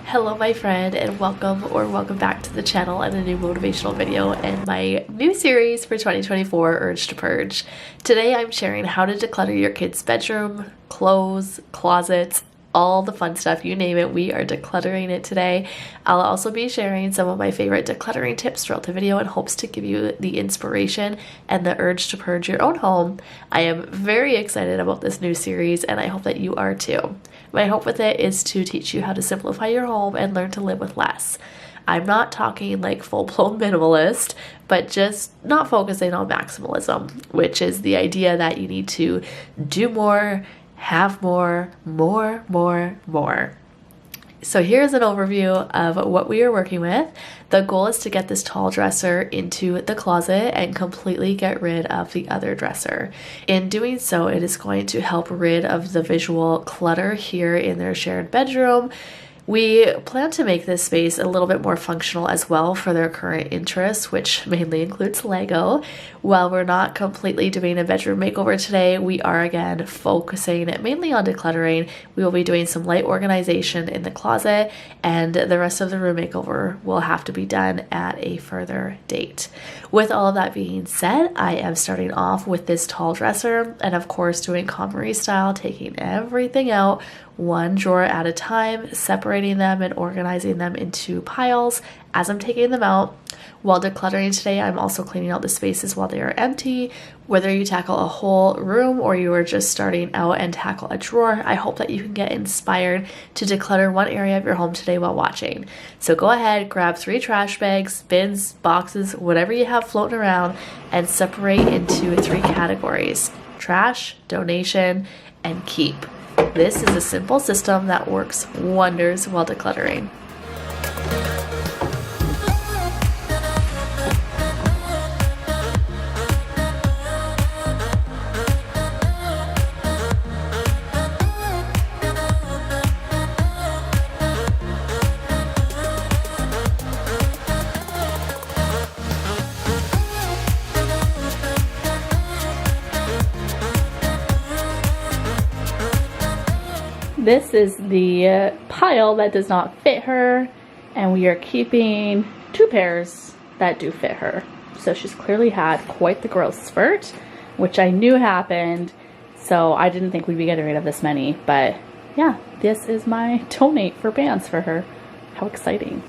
Hello my friend, and welcome back to the channel and a new motivational video and my new series for 2024, Urge to Purge. Today I'm sharing how to declutter your kids' bedroom, clothes, closets, all the fun stuff, you name it. We are decluttering it today. I'll also be sharing some of my favorite decluttering tips throughout the video in hopes to give you the inspiration and the urge to purge your own home. I am very excited about this new series and I hope that you are too. My hope with it is to teach you how to simplify your home and learn to live with less. I'm not talking like full-blown minimalist, but just not focusing on maximalism, which is the idea that you need to do more, have more. So here's an overview of what we are working with. The goal is to get this tall dresser into the closet and completely get rid of the other dresser. In doing so, it is going to help rid of the visual clutter here in their shared bedroom. We plan to make this space a little bit more functional as well for their current interests, which mainly includes Lego. While we're not completely doing a bedroom makeover today, we are again focusing mainly on decluttering. We will be doing some light organization in the closet, and the rest of the room makeover will have to be done at a further date. With all of that being said, I am starting off with this tall dresser and of course doing KonMari style, taking everything out one drawer at a time, separating them and organizing them into piles as I'm taking them out. While decluttering today, I'm also cleaning out the spaces while they are empty. Whether you tackle a whole room or you are just starting out and tackle a drawer, I hope that you can get inspired to declutter one area of your home today while watching. So go ahead, grab 3 trash bags, bins, boxes, whatever you have floating around, and separate into 3 categories: trash, donation, and keep. This is a simple system that works wonders while decluttering. This is the pile that does not fit her, and we are keeping 2 pairs that do fit her. So she's clearly had quite the growth spurt, which I knew happened, so I didn't think we'd be getting rid of this many. But yeah, this is my donate for bands for her. How exciting.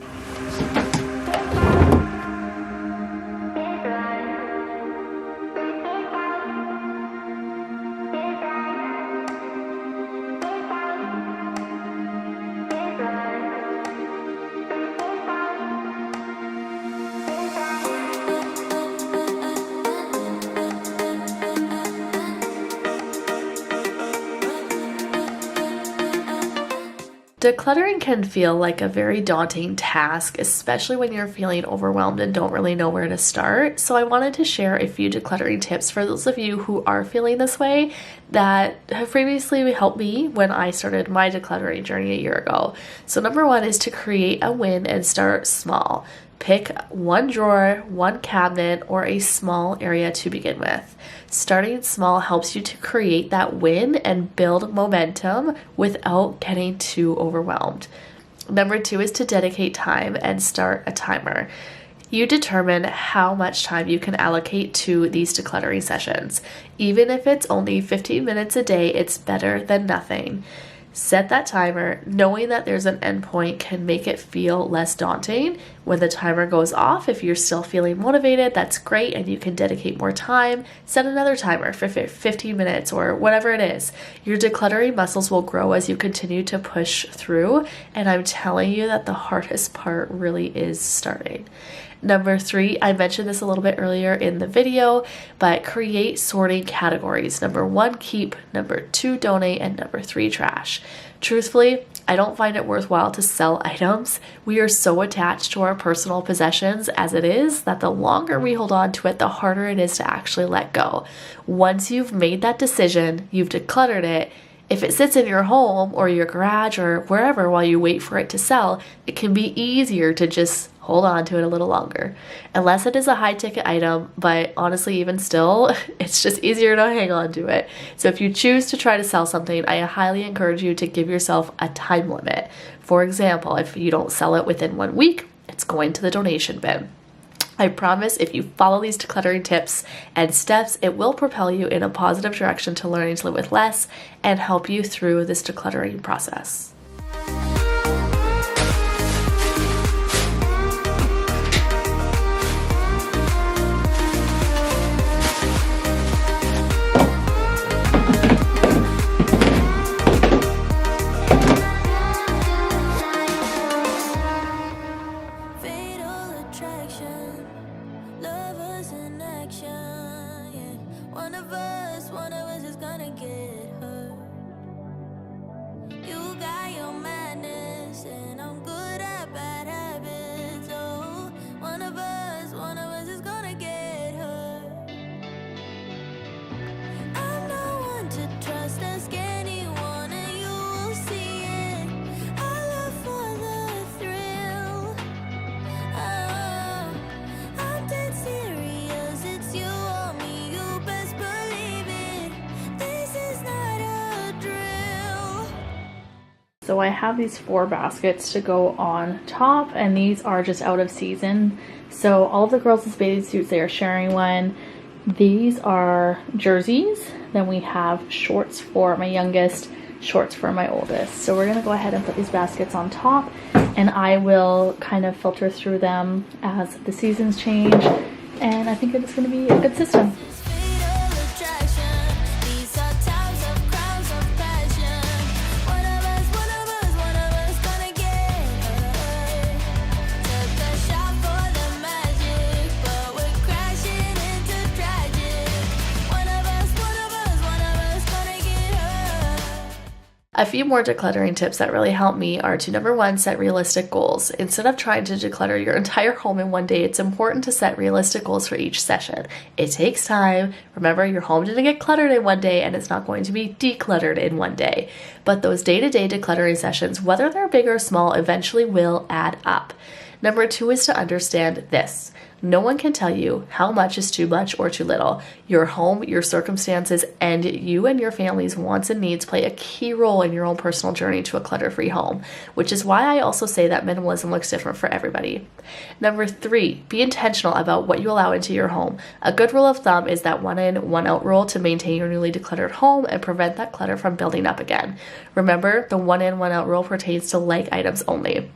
Decluttering can feel like a very daunting task, especially when you're feeling overwhelmed and don't really know where to start. So I wanted to share a few decluttering tips for those of you who are feeling this way that have previously helped me when I started my decluttering journey a year ago. So number 1 is to create a win and start small. Pick 1 drawer, 1 cabinet, or a small area to begin with. Starting small helps you to create that win and build momentum without getting too overwhelmed. Number 2 is to dedicate time and start a timer. You determine how much time you can allocate to these decluttering sessions. Even if it's only 15 minutes a day, it's better than nothing. Set that timer. Knowing that there's an endpoint can make it feel less daunting. When the timer goes off, if you're still feeling motivated, that's great and you can dedicate more time. Set another timer for 15 minutes or whatever it is. Your decluttering muscles will grow as you continue to push through, and I'm telling you that the hardest part really is starting. Number 3, I mentioned this a little bit earlier in the video, but create sorting categories. Number 1, keep. Number 2, donate. And number 3, trash. Truthfully, I don't find it worthwhile to sell items. We are so attached to our personal possessions as it is that the longer we hold on to it, the harder it is to actually let go. Once you've made that decision, you've decluttered it, if it sits in your home or your garage or wherever while you wait for it to sell, it can be easier to just hold on to it a little longer. Unless it is a high ticket item, but honestly, even still, it's just easier to hang on to it. So if you choose to try to sell something, I highly encourage you to give yourself a time limit. For example, if you don't sell it within 1 week, it's going to the donation bin. I promise if you follow these decluttering tips and steps, it will propel you in a positive direction to learning to live with less and help you through this decluttering process. So I have these 4 baskets to go on top, and these are just out of season. So all of the girls' bathing suits, they are sharing one. These are jerseys. Then we have shorts for my youngest, shorts for my oldest. So we're gonna go ahead and put these baskets on top, and I will kind of filter through them as the seasons change. And I think it's gonna be a good system. A few more decluttering tips that really help me are to, number 1, set realistic goals. Instead of trying to declutter your entire home in one day, it's important to set realistic goals for each session. It takes time. Remember, your home didn't get cluttered in one day, and it's not going to be decluttered in one day. But those day-to-day decluttering sessions, whether they're big or small, eventually will add up. Number 2 is to understand this. No one can tell you how much is too much or too little. Your home, your circumstances, and you and your family's wants and needs play a key role in your own personal journey to a clutter-free home, which is why I also say that minimalism looks different for everybody. Number 3, be intentional about what you allow into your home. A good rule of thumb is that 1 in, 1 out rule to maintain your newly decluttered home and prevent that clutter from building up again. Remember, the 1 in, 1 out rule pertains to like items only.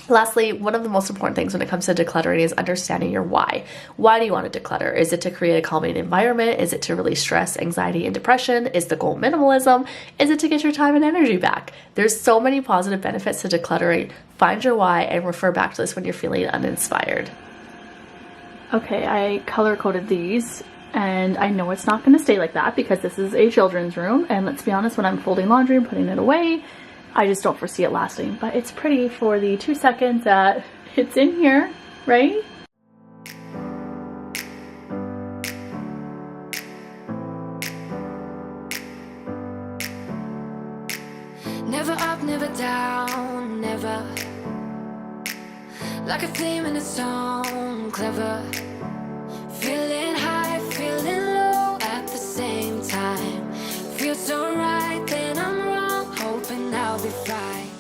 Lastly, one of the most important things when it comes to decluttering is understanding your why. Why do you want to declutter? Is it to create a calming environment? Is it to release stress, anxiety, and depression? Is the goal minimalism? Is it to get your time and energy back? There's so many positive benefits to decluttering. Find your why and refer back to this when you're feeling uninspired. Okay, I color-coded these, and I know it's not going to stay like that because this is a children's room, and let's be honest, when I'm folding laundry and putting it away, I just don't foresee it lasting, but it's pretty for the 2 seconds that it's in here, right? Never up, never down, never. Like a theme in a song, clever. Feeling high, feeling low at the same time. Feels so right, then I'm wrong, hoping I'll be fine.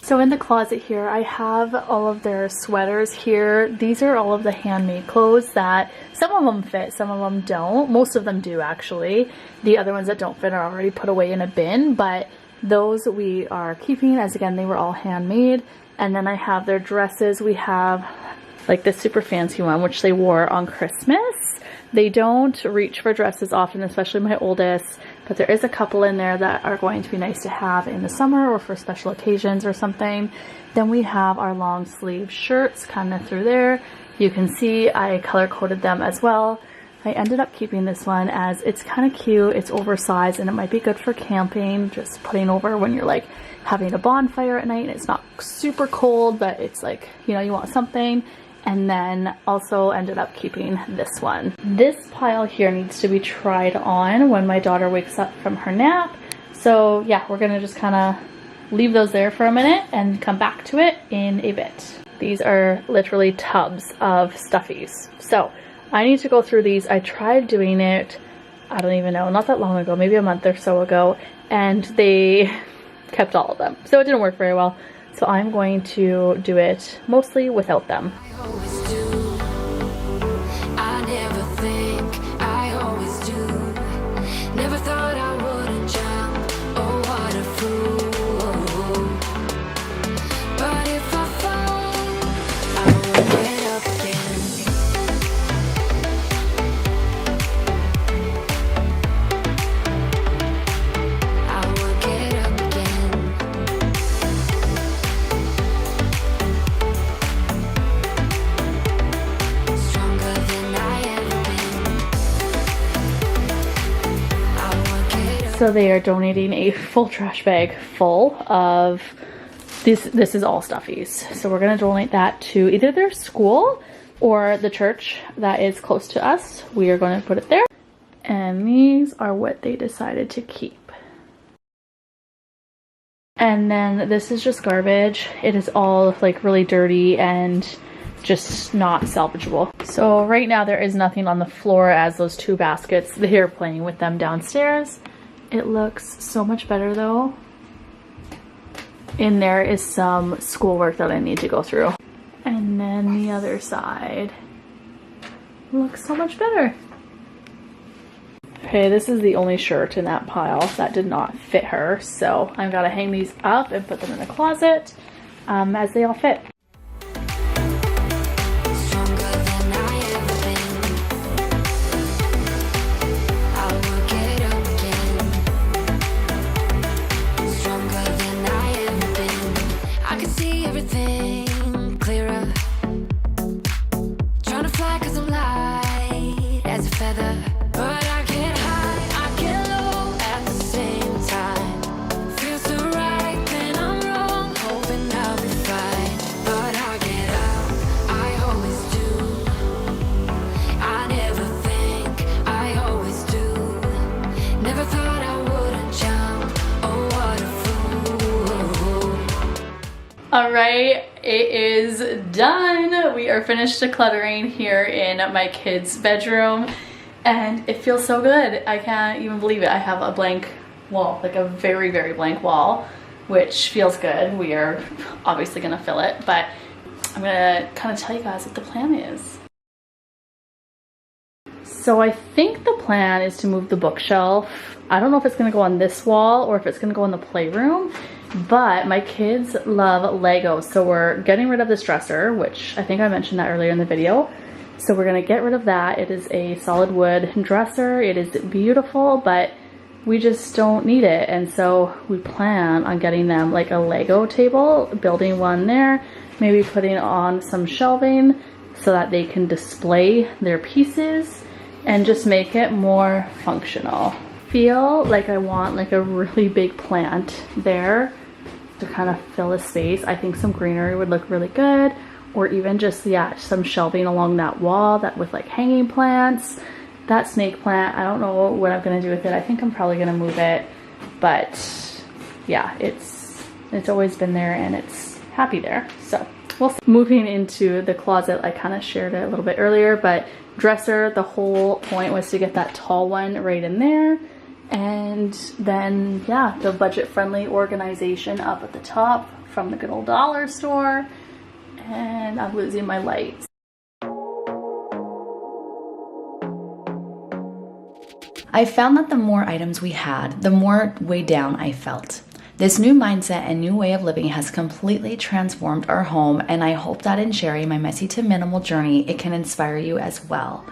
So in the closet here, I have all of their sweaters here. These are all of the handmade clothes that some of them fit, some of them don't. Most of them do, actually. The other ones that don't fit are already put away in a bin, but those we are keeping, as again, they were all handmade. And then I have their dresses. We have like this super fancy one, which they wore on Christmas. They don't reach for dresses often, especially my oldest, but there is a couple in there that are going to be nice to have in the summer or for special occasions or something. Then we have our long sleeve shirts kind of through there. You can see I color coded them as well. I ended up keeping this one as it's kind of cute, it's oversized, and it might be good for camping, just putting over when you're like having a bonfire at night and it's not super cold, but it's like, you know, you want something. And then also ended up keeping this one. This pile here needs to be tried on when my daughter wakes up from her nap. So yeah, we're gonna just kind of leave those there for a minute and come back to it in a bit. These are literally tubs of stuffies. So I need to go through these. I tried doing it, I don't even know, not that long ago, maybe a month or so ago, and they kept all of them. So it didn't work very well. So I'm going to do it mostly without them. I always do. I never think, I always do. Never thought I wouldn't jump. Oh, what a fool. But if I fall, I will get up again. I will get up again. Stronger than I ever been. I will get up. So they are donating a full trash bag full of this is all stuffies. So we're gonna donate that to either their school or the church that is close to us. We are going to put it there. And these are what they decided to keep. And then this is just garbage. It is all like really dirty and just not salvageable. So right now there is nothing on the floor as those two baskets. They are playing with them downstairs. It looks so much better though. In there is some schoolwork that I need to go through. And then the other side looks so much better. Okay, this is the only shirt in that pile that did not fit her. So I've got to hang these up and put them in the closet as they all fit. Stronger than I ever been. I will get up again. Stronger than I ever been. I can see everything clearer. Trying to fly 'cause I'm light as a feather. But I get high, I get low at the same time. Feels so right, then I'm wrong. Hoping I'll be fine. But I get up, I always do. I never think, I always do. Never thought I wouldn't jump. Oh, what a fool. All right, it is done. We are finished decluttering here in my kids' bedroom. And it feels so good. I can't even believe it. I have a blank wall, like a very, very blank wall, which feels good. We are obviously gonna fill it, but I'm gonna kind of tell you guys what the plan is. So I think the plan is to move the bookshelf. I don't know if it's gonna go on this wall or if it's gonna go in the playroom, but my kids love Legos. So we're getting rid of this dresser, which I think I mentioned that earlier in the video. So we're gonna get rid of that. It is a solid wood dresser. It is beautiful, but we just don't need it. And so we plan on getting them like a Lego table, building one there, maybe putting on some shelving so that they can display their pieces and just make it more functional. Feel like I want like a really big plant there to kind of fill the space. I think some greenery would look really good. Or even just, yeah, some shelving along that wall that with like hanging plants. That snake plant, I don't know what I'm gonna do with it. I think I'm probably gonna move it, but yeah, it's always been there and it's happy there. So we'll see. Moving into the closet, I kind of shared it a little bit earlier, but dresser, the whole point was to get that tall one right in there. And then, yeah, the budget-friendly organization up at the top from the good old dollar store. And I'm losing my lights. I found that the more items we had, the more weighed down I felt. This new mindset and new way of living has completely transformed our home, and I hope that in sharing my messy to minimal journey, it can inspire you as well.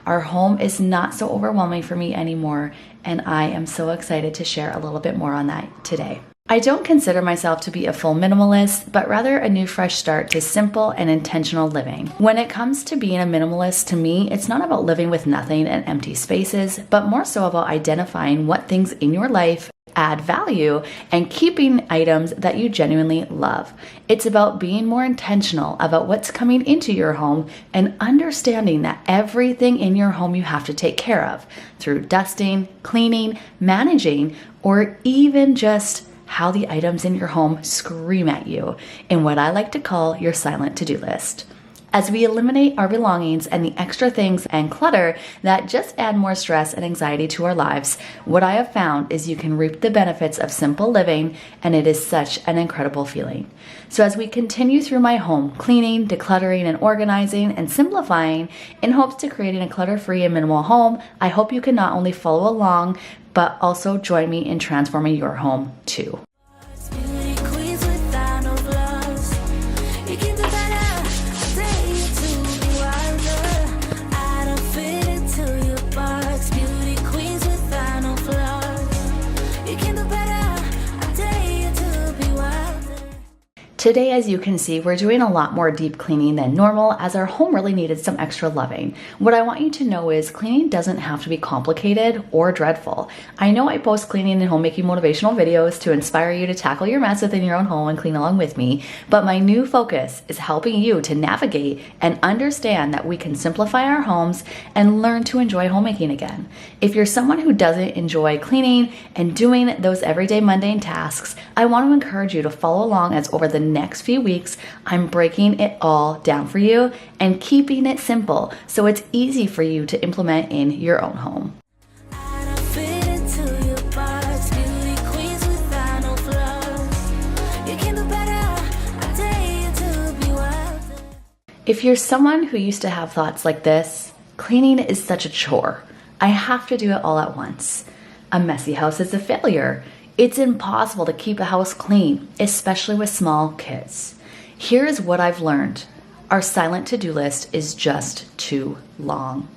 Our home is not so overwhelming for me anymore, and I am so excited to share a little bit more on that today. I don't consider myself to be a full minimalist, but rather a new fresh start to simple and intentional living. When it comes to being a minimalist, to me, it's not about living with nothing and empty spaces, but more so about identifying what things in your life add value and keeping items that you genuinely love. It's about being more intentional about what's coming into your home and understanding that everything in your home you have to take care of through dusting, cleaning, managing, or even just how the items in your home scream at you in what I like to call your silent to-do list. as we eliminate our belongings and the extra things and clutter that just add more stress and anxiety to our lives. What I have found is you can reap the benefits of simple living, and it is such an incredible feeling. So as we continue through my home, cleaning, decluttering, and organizing and simplifying in hopes to creating a clutter-free and minimal home, I hope you can not only follow along, but also join me in transforming your home too. Today, as you can see, we're doing a lot more deep cleaning than normal as our home really needed some extra loving. What I want you to know is cleaning doesn't have to be complicated or dreadful. I know I post cleaning and homemaking motivational videos to inspire you to tackle your mess within your own home and clean along with me, but my new focus is helping you to navigate and understand that we can simplify our homes and learn to enjoy homemaking again. If you're someone who doesn't enjoy cleaning and doing those everyday mundane tasks, I want to encourage you to follow along as over the next few weeks, I'm breaking it all down for you and keeping it simple so it's easy for you to implement in your own home. If you're someone who used to have thoughts like this, cleaning is such a chore. I have to do it all at once. A messy house is a failure. It's impossible to keep a house clean, especially with small kids. Here is what I've learned. Our silent to-do list is just too long.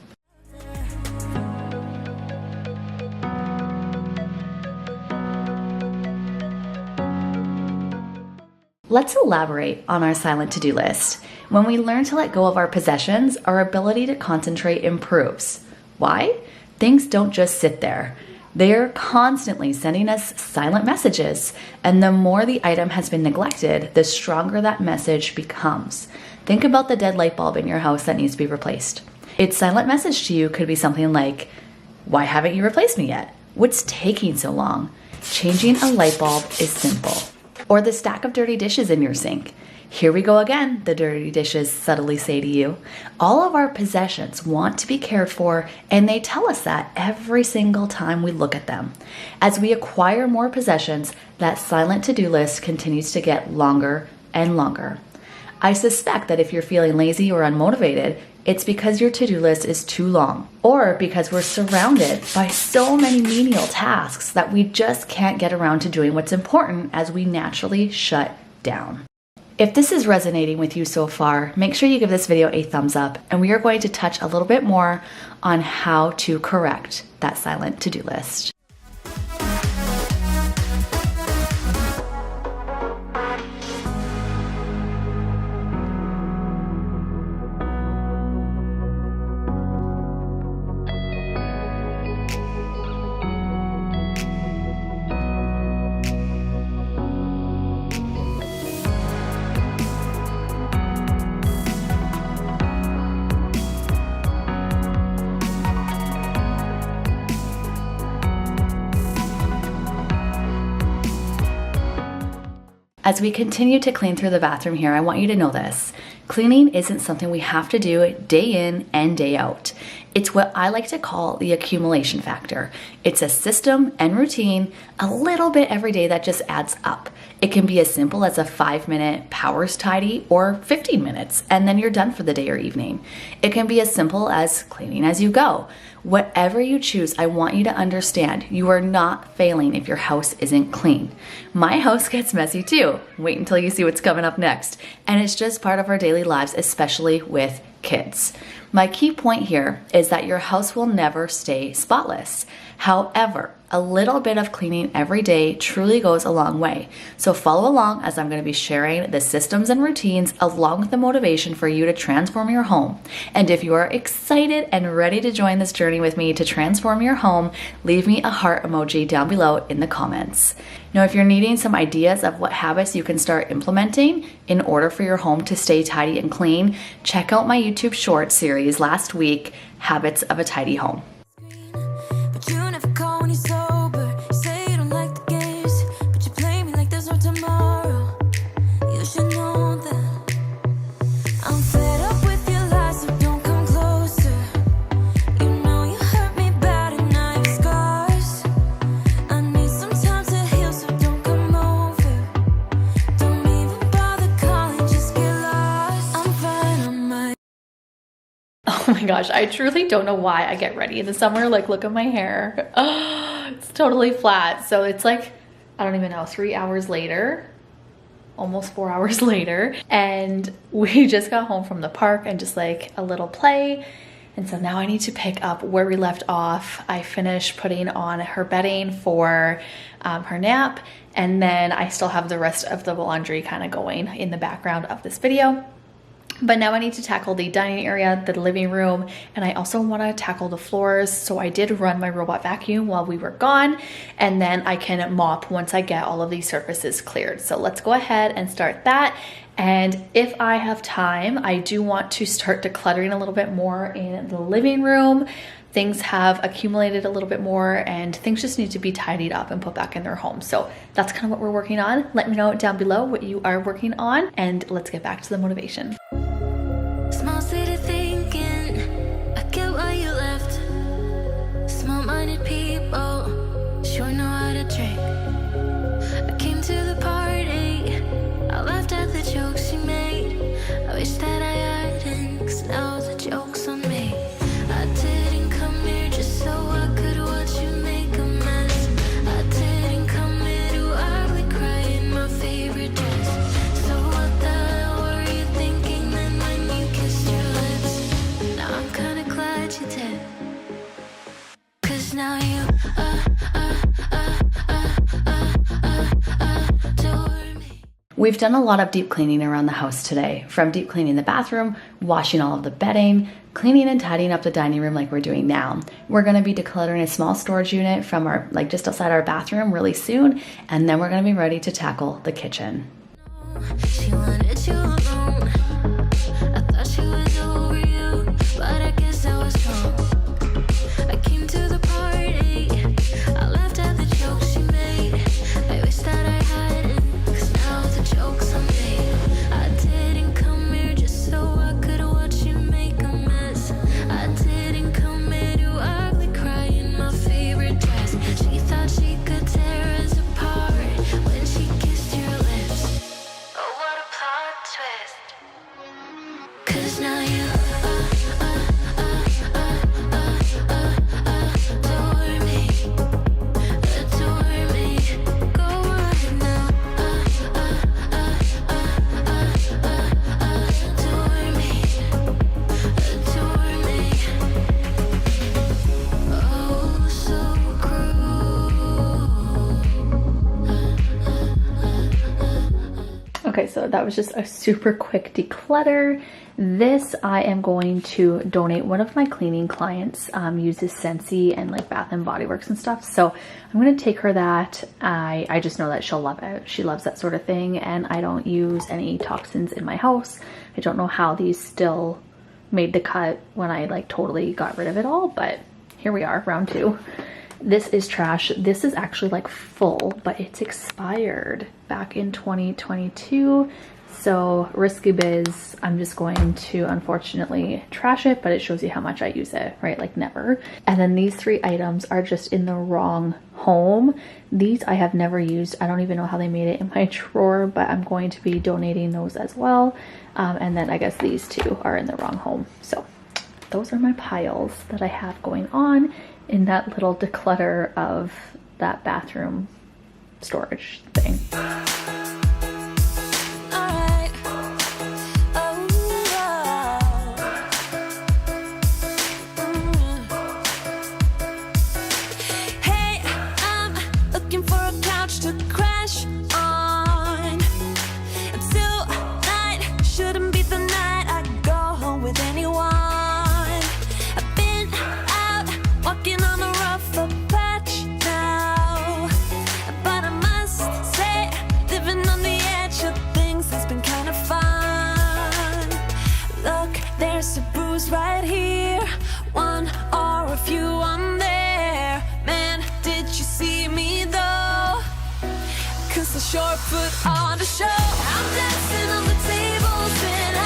Let's elaborate on our silent to-do list. When we learn to let go of our possessions, our ability to concentrate improves. Why? Things don't just sit there. They're constantly sending us silent messages, and the more the item has been neglected, the stronger that message becomes. Think about the dead light bulb in your house that needs to be replaced. Its silent message to you could be something like, "Why haven't you replaced me yet? What's taking so long?" Changing a light bulb is simple. Or the stack of dirty dishes in your sink. "Here we go again," the dirty dishes subtly say to you. All of our possessions want to be cared for, and they tell us that every single time we look at them. As we acquire more possessions, that silent to-do list continues to get longer and longer. I suspect that if you're feeling lazy or unmotivated, it's because your to-do list is too long, or because we're surrounded by so many menial tasks that we just can't get around to doing what's important as we naturally shut down. If this is resonating with you so far, make sure you give this video a thumbs up, and we are going to touch a little bit more on how to correct that silent to-do list. As we continue to clean through the bathroom here, I want you to know this. Cleaning isn't something we have to do day in and day out. It's what I like to call the accumulation factor. It's a system and routine, a little bit every day that just adds up. It can be as simple as a 5-minute powers tidy or 15 minutes, and then you're done for the day or evening. It can be as simple as cleaning as you go. Whatever you choose, I want you to understand you are not failing if your house isn't clean. My house gets messy too. Wait until you see what's coming up next. And it's just part of our daily lives, especially with kids. My key point here is that your house will never stay spotless. However, a little bit of cleaning every day truly goes a long way. So follow along as I'm going to be sharing the systems and routines along with the motivation for you to transform your home. And if you are excited and ready to join this journey with me to transform your home, leave me a heart emoji down below in the comments. Now, if you're needing some ideas of what habits you can start implementing in order for your home to stay tidy and clean, check out my YouTube short series last week, Habits of a Tidy Home. But you never call when you're sober. You say you don't like the games, but you play me like there's no tomorrow. You should know that I'm fed up with Oh my gosh, I truly don't know why I get ready in the summer. Like, look at my hair. Oh, it's totally flat. So it's like, I don't even know, 3 hours later, almost 4 hours later. And we just got home from the park and just like a little play. And so now I need to pick up where we left off. I finished putting on her bedding for her nap. And then I still have the rest of the laundry kind of going in the background of this video. But now I need to tackle the dining area, the living room, and I also want to tackle the floors. So I did run my robot vacuum while we were gone, and then I can mop once I get all of these surfaces cleared. So let's go ahead and start that. And if I have time, I do want to start decluttering a little bit more in the living room. Things have accumulated a little bit more and things just need to be tidied up and put back in their home. So that's kind of what we're working on. Let me know down below what you are working on, and let's get back to the motivation. Small city thinking, I get why you left. Small-minded people sure know how to drink. I came to the party, I laughed at the jokes you made. I wish that I hadn't, 'cause now the joke's on me. I didn't come here just so I could watch you make a mess. I didn't come here to ugly cry in my favorite dress. So what the hell were you thinking then when you kissed your lips? Now I'm kinda glad you did, 'cause now you adore me. We've done a lot of deep cleaning around the house today, from deep cleaning the bathroom, washing all of the bedding, cleaning and tidying up the dining room like we're doing now. We're gonna be decluttering a small storage unit from our, like just outside our bathroom really soon, and then we're gonna be ready to tackle the kitchen. She wanted you alone. I thought she was over you, but I guess I was wrong. I came to the party, I laughed at the jokes she made. I wish that I hadn't, 'cause now the joke's on me. I didn't come here just so I could watch you make a mess. I didn't come here to ugly cry in my favorite dress. She thought she could tear us apart when she kissed your lips. Oh, what a plot twist. 'Cause now you adore me. Adore me. Go ahead now. Adore me. Adore me. Oh, so cruel. Okay, so that was just a super quick declutter. This I am going to donate. One of my cleaning clients uses Scentsy and like Bath and Body Works and stuff. So I'm going to take her that. I just know that she'll love it. She loves that sort of thing, and I don't use any toxins in my house. I don't know how these still made the cut when I like totally got rid of it all, but here we are, round 2. This is trash. This is actually like full, but it's expired back in 2022. So risky biz, I'm just going to unfortunately trash it, but it shows you how much I use it, right? Like never. And then these 3 items are just in the wrong home. These I have never used. I don't even know how they made it in my drawer, but I'm going to be donating those as well. And then I guess these 2 are in the wrong home. So those are my piles that I have going on in that little declutter of that bathroom storage thing. Alright. Oh, hey, I'm looking for a couch to crash on. Tonight shouldn't be the night I go home with anyone. I've been out walking on a rougher patch now, but I must say, living on the edge of things has been kind of fun. Look, there's a bruise right here, one or a few on there. Man, did you see me though? 'Cause I sure put on the show. I'm dancing on the tables and I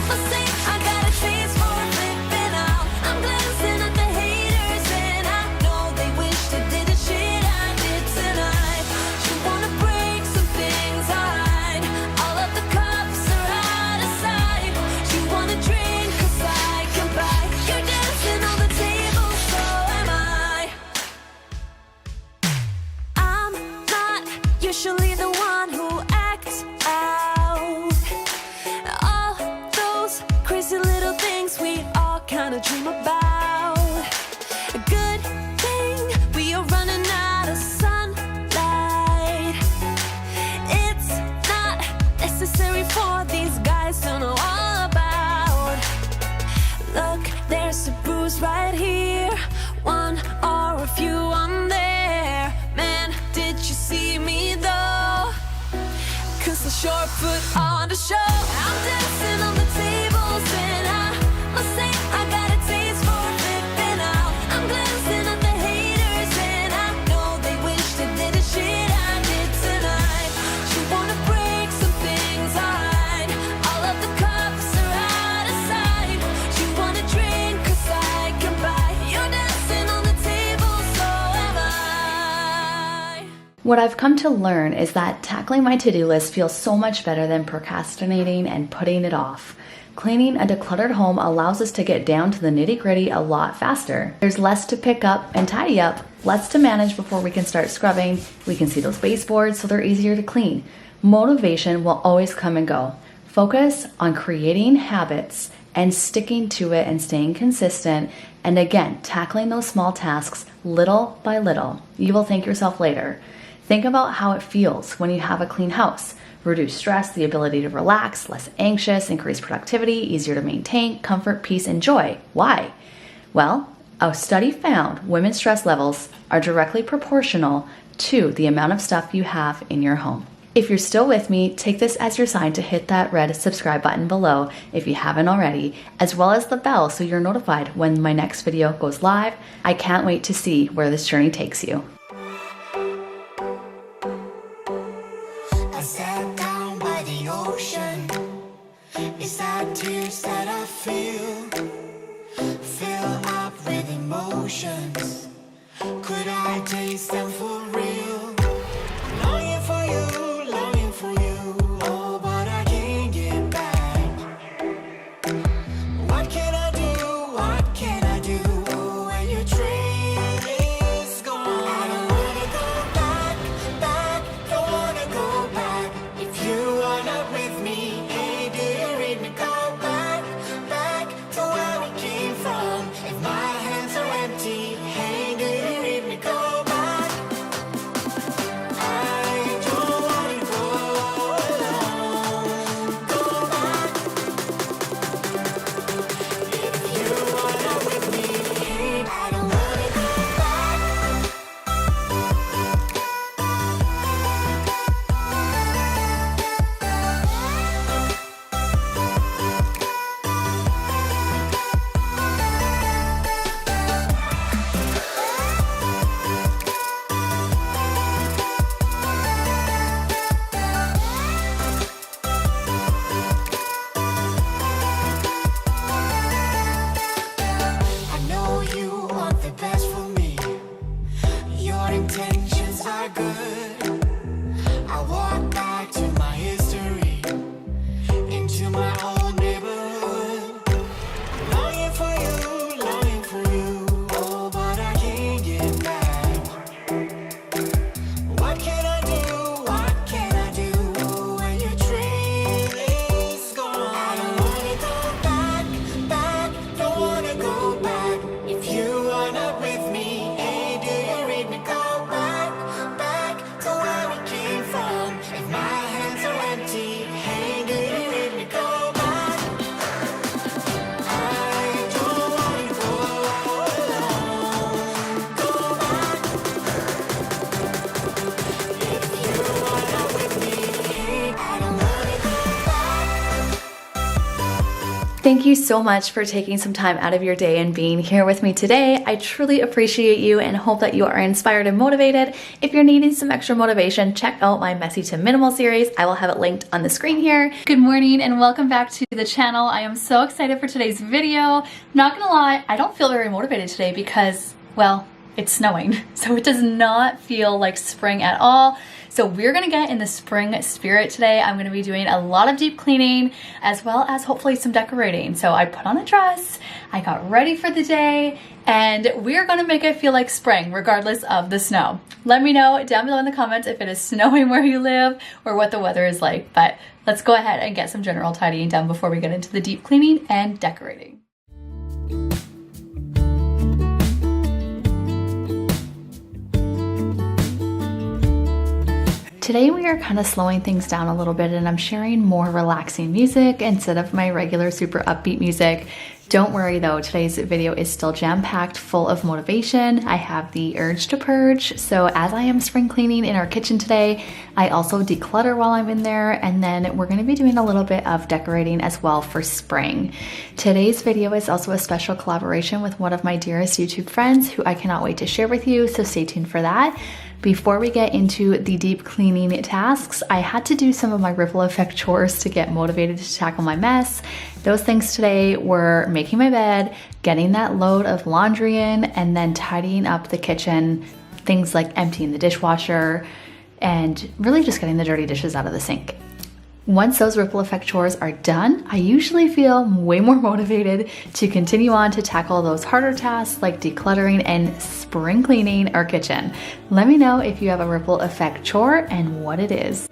must say I got a taste for flipping out. I'm glancing at the haters and I know they wish they did the shit I did tonight. You wanna break some things I hide. All of the cups are out of sight. You wanna drink 'cause I can buy wanna dream about. A good thing we are running out of sunlight. It's not necessary for these guys to know all about. Look, there's a bruise right here, one or a few on there. Man, did you see me though? 'Cause the short foot on the show. I'm dancing on the tables and I must say I got a taste for flipping out. I'm glancing at the haters and I know they wish they did the shit I did tonight. You wanna break some things, alright. All of the cups are out of sight. You wanna drink 'cause I can buy. You're dancing on the table, so am I. What I've come to learn is that tackling my to-do list feels so much better than procrastinating and putting it off. Cleaning a decluttered home allows us to get down to the nitty-gritty a lot faster. There's less to pick up and tidy up, less to manage before we can start scrubbing. We can see those baseboards so they're easier to clean. Motivation will always come and go. Focus on creating habits and sticking to it and staying consistent. And again, tackling those small tasks little by little. You will thank yourself later. Think about how it feels when you have a clean house. Reduce stress, the ability to relax, less anxious, increase productivity, easier to maintain, comfort, peace, and joy. Why? Well, a study found women's stress levels are directly proportional to the amount of stuff you have in your home. If you're still with me, take this as your sign to hit that red subscribe button below if you haven't already, as well as the bell so you're notified when my next video goes live. I can't wait to see where this journey takes you. I sat down by the ocean. It's that tears that I feel up with emotions. Could I taste them for real? Longing for you, oh, but I can't get back. What can I do? Oh, when your train is gone. I don't wanna go back, don't wanna go back. If you are not with me, hey, do you read me? Go back to where we came from. If my hands are empty, hey, do you read me? Go back. I don't wanna go alone. Go back. If you are not with me, hey, I don't wanna go back. I know you want the best for me. Your intentions are good. I walk back to my history, into my old neighborhood. Longing for you, oh, but I can't get back. What can I do? Oh, when your train is gone. I don't wanna go back, don't wanna go back. If you are not with me, hey, do you read me? Go back to where we came from. If my hands are empty, hey, do you read me? Go back. I don't wanna go alone. Go back. If you are not with me, hey, I don't wanna go back. Thank you so much for taking some time out of your day and being here with me today. I truly appreciate you and hope that you are inspired and motivated. If you're needing some extra motivation, check out my Messy to Minimal series. I will have it linked on the screen here. Good morning and welcome back to the channel. I am so excited for today's video. Not gonna lie, I don't feel very motivated today because, well, it's snowing. So it does not feel like spring at all. So we're gonna get in the spring spirit today. I'm gonna be doing a lot of deep cleaning as well as hopefully some decorating. So I put on a dress, I got ready for the day, and we're gonna make it feel like spring regardless of the snow. Let me know down below in the comments if it is snowing where you live or what the weather is like. But let's go ahead and get some general tidying done before we get into the deep cleaning and decorating. today we are kind of slowing things down a little bit and I'm sharing more relaxing music instead of my regular super upbeat music. Don't worry though, today's video is still jam-packed full of motivation. I have the urge to purge, so as I am spring cleaning in our kitchen today, I also declutter while I'm in there, and then we're going to be doing a little bit of decorating as well for spring. Today's video is also a special collaboration with one of my dearest YouTube friends who I cannot wait to share with you, so stay tuned for that. Before we get into the deep cleaning tasks, I had to do some of my ripple effect chores to get motivated to tackle my mess. Those things today were making my bed, getting that load of laundry in, and then tidying up the kitchen, things like emptying the dishwasher, and really just getting the dirty dishes out of the sink. Once those ripple effect chores are done, I usually feel way more motivated to continue on to tackle those harder tasks like decluttering and spring cleaning our kitchen. Let me know if you have a ripple effect chore and what it is.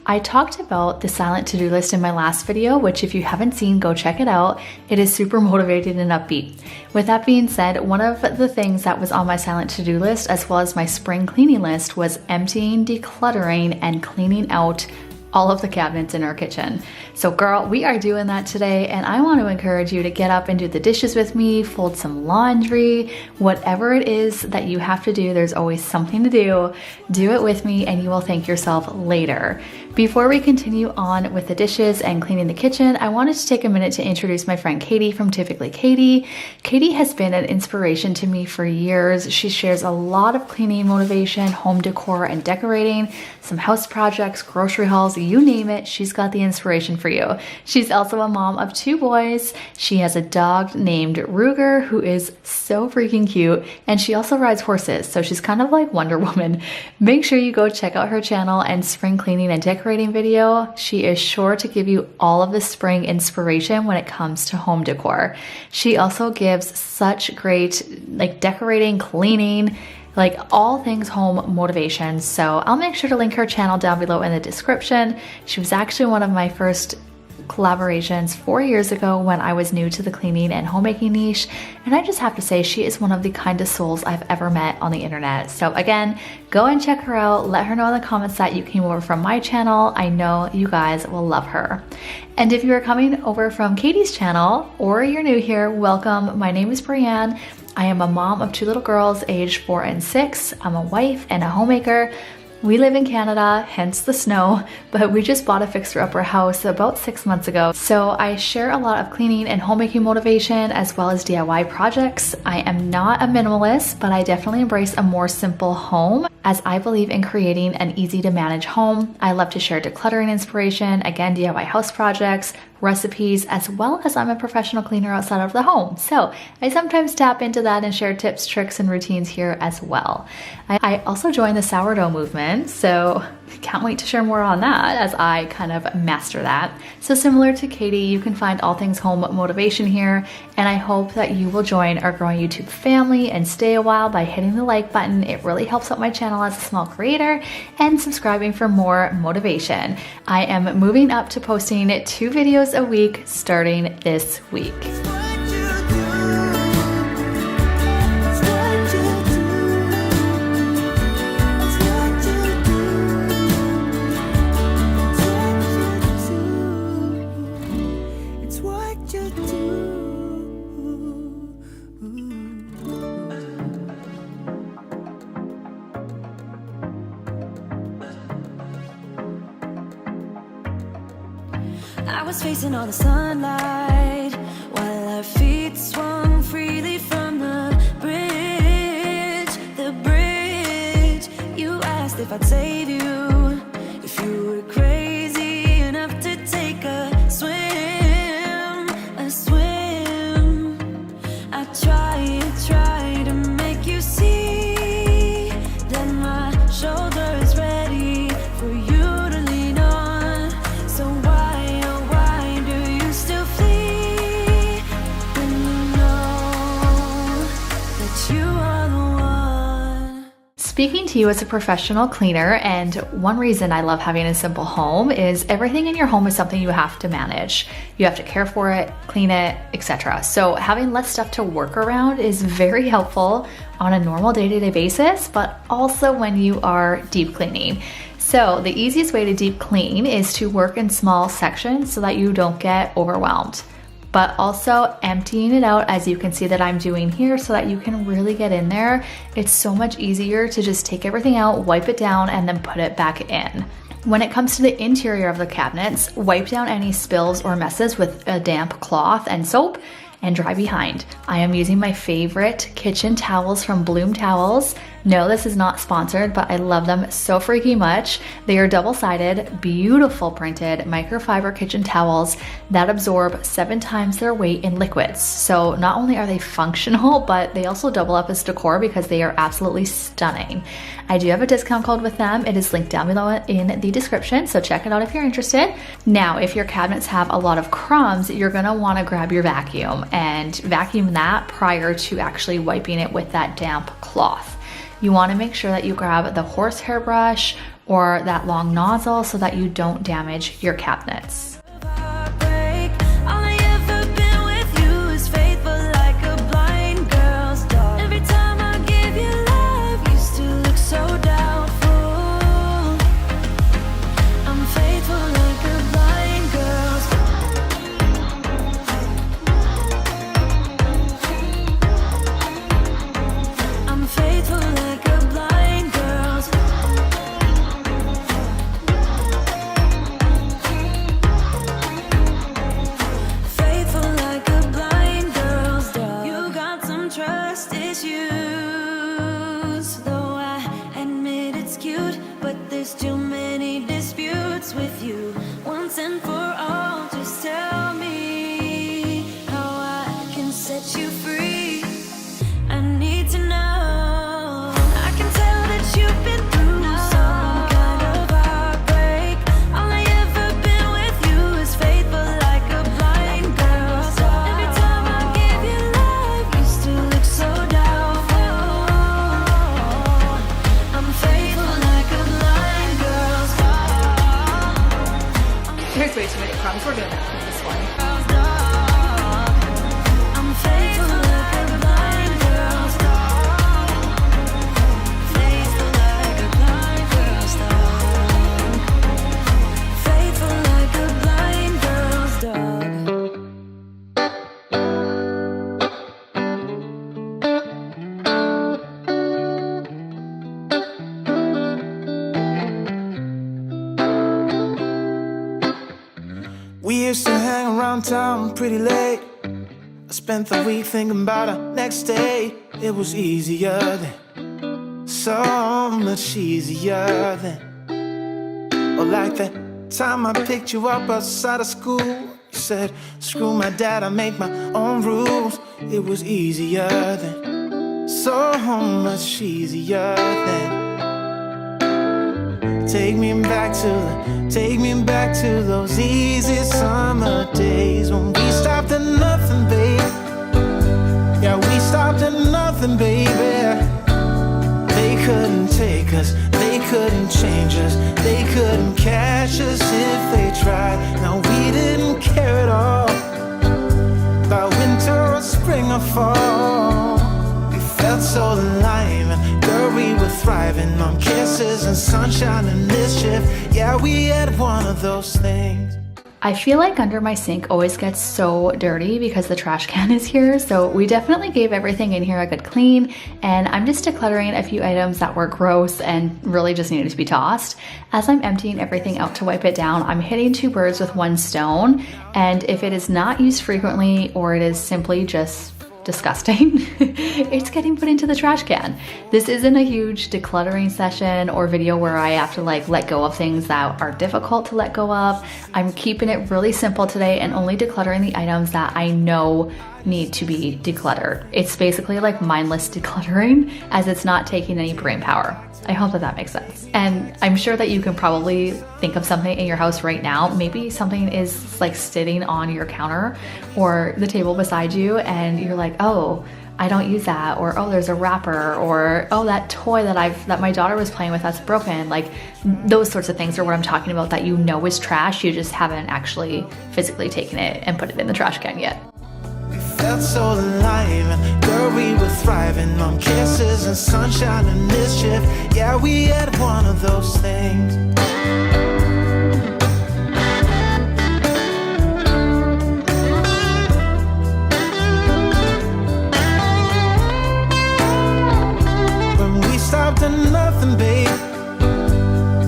I talked about the silent to-do list in my last video, which if you haven't seen, go check it out. It is super motivated and upbeat. With that being said, one of the things that was on my silent to-do list, as well as my spring cleaning list, was emptying, decluttering, and cleaning out all of the cabinets in our kitchen. So girl, we are doing that today, and I want to encourage you to get up and do the dishes with me, fold some laundry, whatever it is that you have to do, there's always something to do. Do it with me and you will thank yourself later. Before we continue on with the dishes and cleaning the kitchen, I wanted to take a minute to introduce my friend Katie from Typically Katie. Katie has been an inspiration to me for years. She shares a lot of cleaning motivation, home decor and decorating, some house projects, grocery hauls, you name it, she's got the inspiration for you. She's also a mom of 2 boys. She has a dog named Ruger who is so freaking cute, and she also rides horses, so she's kind of like Wonder Woman. Make sure you go check out her channel and spring cleaning and decorating video. She is sure to give you all of the spring inspiration when it comes to home decor. She also gives such great decorating, cleaning, all things home motivation. So I'll make sure to link her channel down below in the description. She was actually one of my first collaborations 4 years ago when I was new to the cleaning and homemaking niche, and I just have to say she is one of the kindest souls I've ever met on the internet. So again, go and check her out. Let her know in the comments that you came over from my channel. I know you guys will love her. And if you are coming over from Katie's channel or you're new here, welcome. My name is Brianne. I am a mom of 2 little girls aged 4 and 6. I'm a wife and a homemaker. We live in Canada, hence the snow, but we just bought a fixer-upper house about 6 months ago. So I share a lot of cleaning and homemaking motivation as well as DIY projects. I am not a minimalist, but I definitely embrace a more simple home as I believe in creating an easy to manage home. I love to share decluttering inspiration, again, DIY house projects, recipes, as well as I'm a professional cleaner outside of the home. So I sometimes tap into that and share tips, tricks, and routines here as well. I also joined the sourdough movement, so can't wait to share more on that as I kind of master that. So similar to Katie, you can find all things home motivation here, and I hope that you will join our growing YouTube family and stay a while by hitting the like button. It really helps out my channel as a small creator, and subscribing for more motivation. I am moving up to posting 2 videos a week starting this week. I was facing all the sunlight while our feet swung freely from the bridge. You asked if I'd save you, if you were crazy enough to take a swim. I tried to make you see that my shoulder is ready for you to lean on. So why do you still flee when you know that you are the one? speaking to you as a professional cleaner, and one reason I love having a simple home is everything in your home is something you have to manage. You have to care for it, clean it, etc. So having less stuff to work around is very helpful on a normal day-to-day basis, but also when you are deep cleaning. So the easiest way to deep clean is to work in small sections so that you don't get overwhelmed, but also emptying it out, as you can see that I'm doing here, so that you can really get in there. It's so much easier to just take everything out, wipe it down, and then put it back in. When it comes to the interior of the cabinets, wipe down any spills or messes with a damp cloth and soap and dry behind. I am using my favorite kitchen towels from Bloom Towels. No, this is not sponsored, but I love them so freaking much. They are double-sided, beautiful printed microfiber kitchen towels that absorb 7 times their weight in liquids. So not only are they functional, but they also double up as decor because they are absolutely stunning. I do have a discount code with them. It is linked down below in the description, so check it out if you're interested. Now, if your cabinets have a lot of crumbs, you're gonna wanna grab your vacuum and vacuum that prior to actually wiping it with that damp cloth. You want to make sure that you grab the horsehair brush or that long nozzle so that you don't damage your cabinets. There's way too many crumbs. We're gonna vacuum this one. We used to hang around town pretty late. I spent the week thinking about our next day. It was easier then, so much easier then. Or like that time I picked you up outside of school. You said, screw my dad, I make my own rules. It was easier then, so much easier then. Take me back to those easy summer days when we stopped at nothing, babe. Yeah, we stopped at nothing, baby. They couldn't take us, they couldn't change us, they couldn't catch us if they tried. Now we didn't care at all about winter or spring or fall. We felt so alive, and girl, we were thriving on kisses and sunshine and mischief. Yeah, we had one of those things. I feel like under my sink always gets so dirty because the trash can is here, so we definitely gave everything in here a good clean, and I'm just decluttering a few items that were gross and really just needed to be tossed. As I'm emptying everything out to wipe it down, I'm hitting 2 birds with 1 stone, and if it is not used frequently or it is simply just disgusting, it's getting put into the trash can. This isn't a huge decluttering session or video where I have to like let go of things that are difficult to let go of. I'm keeping it really simple today and only decluttering the items that I know need to be decluttered. It's basically like mindless decluttering, as it's not taking any brain power. I hope that makes sense. And I'm sure that you can probably think of something in your house right now. Maybe something is like sitting on your counter or the table beside you and you're like, oh, I don't use that, or oh, there's a wrapper, or oh, that toy that my daughter was playing with that's broken. Like those sorts of things are what I'm talking about, that you know is trash, you just haven't actually physically taken it and put it in the trash can yet. We felt so alive, and girl, we were thriving on kisses and sunshine and mischief. Yeah, we had one of those things. Stopped at nothing, babe.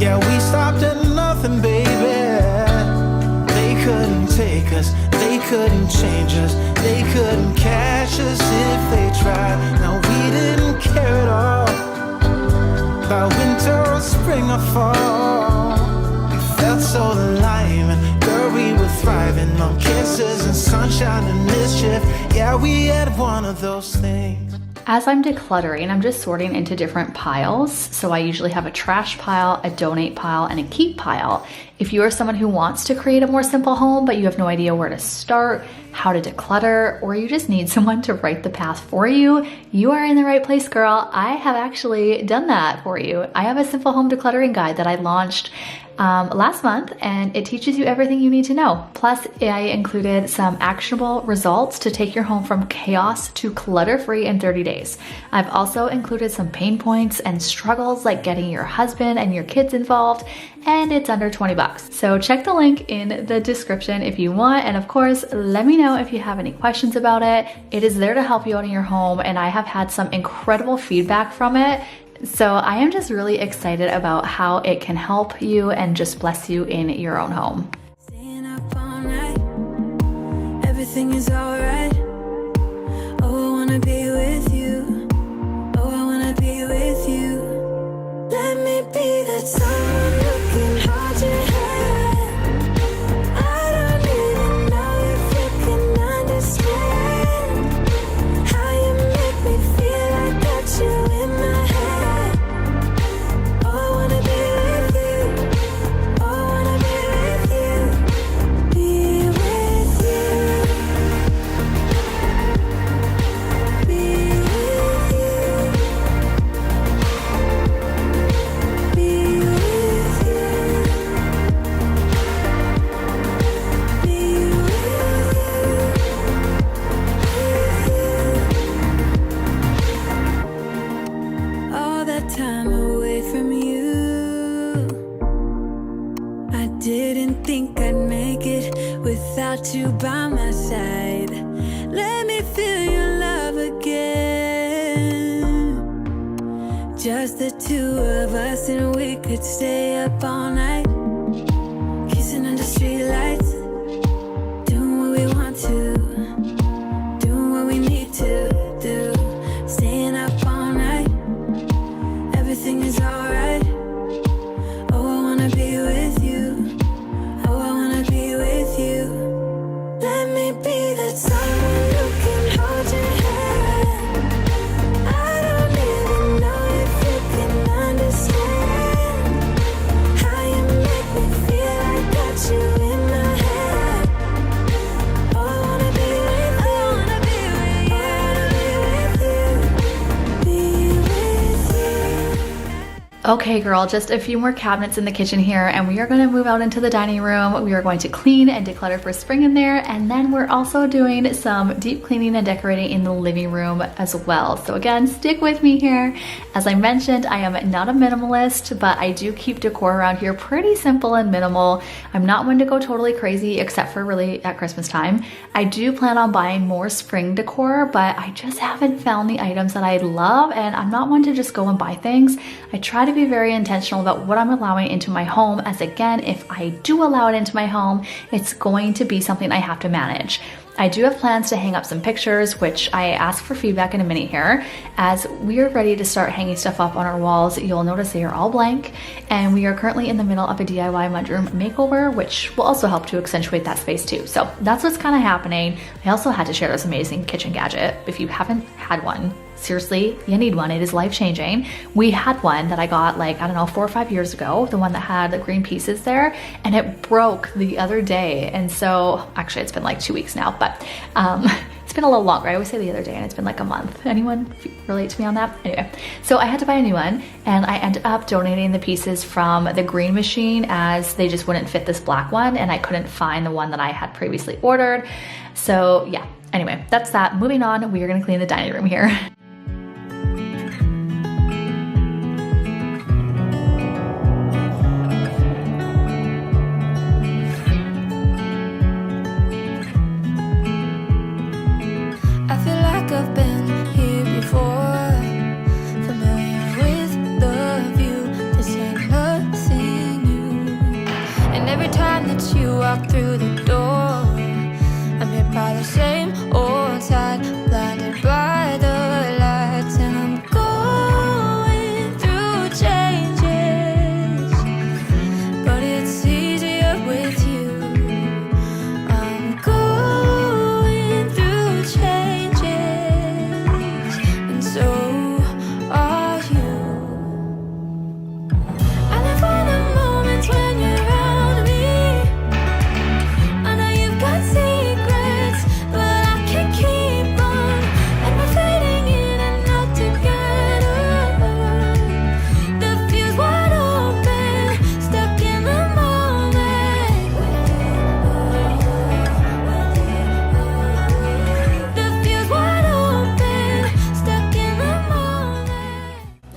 Yeah, we stopped at nothing, baby. They couldn't take us, they couldn't change us, they couldn't catch us if they tried. No, we didn't care at all about winter or spring or fall. We felt so alive, and girl, we were thriving on kisses and sunshine and mischief. Yeah, we had one of those things. As I'm decluttering, I'm just sorting into different piles. So I usually have a trash pile, a donate pile, and a keep pile. If you are someone who wants to create a more simple home, but you have no idea where to start, how to declutter, or you just need someone to write the path for you, you are in the right place, girl. I have actually done that for you. I have a simple home decluttering guide that I launched last month, and it teaches you everything you need to know. Plus, I included some actionable results to take your home from chaos to clutter-free in 30 days. I've also included some pain points and struggles like getting your husband and your kids involved, and it's under 20 bucks. So check the link in the description if you want, and of course, let me know if you have any questions about it. It is there to help you out in your home, and I have had some incredible feedback from it. So I am just really excited about how it can help you and just bless you in your own home. Staying up all night, everything is alright. Oh, I wanna be with you. Oh, I wanna be with you. Let me be that someone who can hold your hand. I don't even know if you can understand how you make me feel. I got you in my head. Without you by my side, let me feel your love again. Just the two of us, and we could stay up all night, kissing under street lights, doing what we want to, doing what we need to do, staying up all night. Everything is alright. Oh, I wanna be with you. Oh, I wanna be with you. Let me be that someone who can hold your hand. I don't even know if you can understand how you make me feel. I got you in my head. Oh, I wanna be with you. I wanna be with you. Be with you. Okay, girl, just a few more cabinets in the kitchen here, and we are going to move out into the dining room. We are going to clean and declutter for spring in there, and then we're also doing some deep cleaning and decorating in the living room as well. So again, stick with me here. As I mentioned, I am not a minimalist, but I do keep decor around here pretty simple and minimal. I'm not one to go totally crazy, except for really at Christmas time. I do plan on buying more spring decor, but I just haven't found the items that I love, and I'm not one to just go and buy things. I try to be very intentional about what I'm allowing into my home, as again, if I do allow it into my home, it's going to be something I have to manage. I do have plans to hang up some pictures, which I ask for feedback in a minute here. As we are ready to start hanging stuff up on our walls, you'll notice they are all blank, and we are currently in the middle of a DIY mudroom makeover, which will also help to accentuate that space too. So that's what's kind of happening. I also had to share this amazing kitchen gadget. If you haven't had one, seriously, you need one. It is life-changing. We had one that I got like, I don't know, 4 or 5 years ago, the one that had the green pieces there, and it broke the other day. And so, actually it's been like 2 weeks now, but It's been a little longer. I always say the other day and it's been like a month. Anyone relate to me on that? Anyway, so I had to buy a new one and I ended up donating the pieces from the green machine as they just wouldn't fit this black one and I couldn't find the one that I had previously ordered. So yeah, anyway, that's that. Moving on, we are gonna clean the dining room here. I've been here before, familiar with the view. This ain't nothing new. And every time that you walk through the door, I'm hit by the same old side, blinded by the lights, and I'm going through changes, but it's easier with you. I'm going through changes. So are you. I live for the moments when you're around me. I know you've got secrets, but I can't keep on. And we're fading in and out together. The fuse wide open, stuck in the moment. The fuse wide open, stuck in the moment.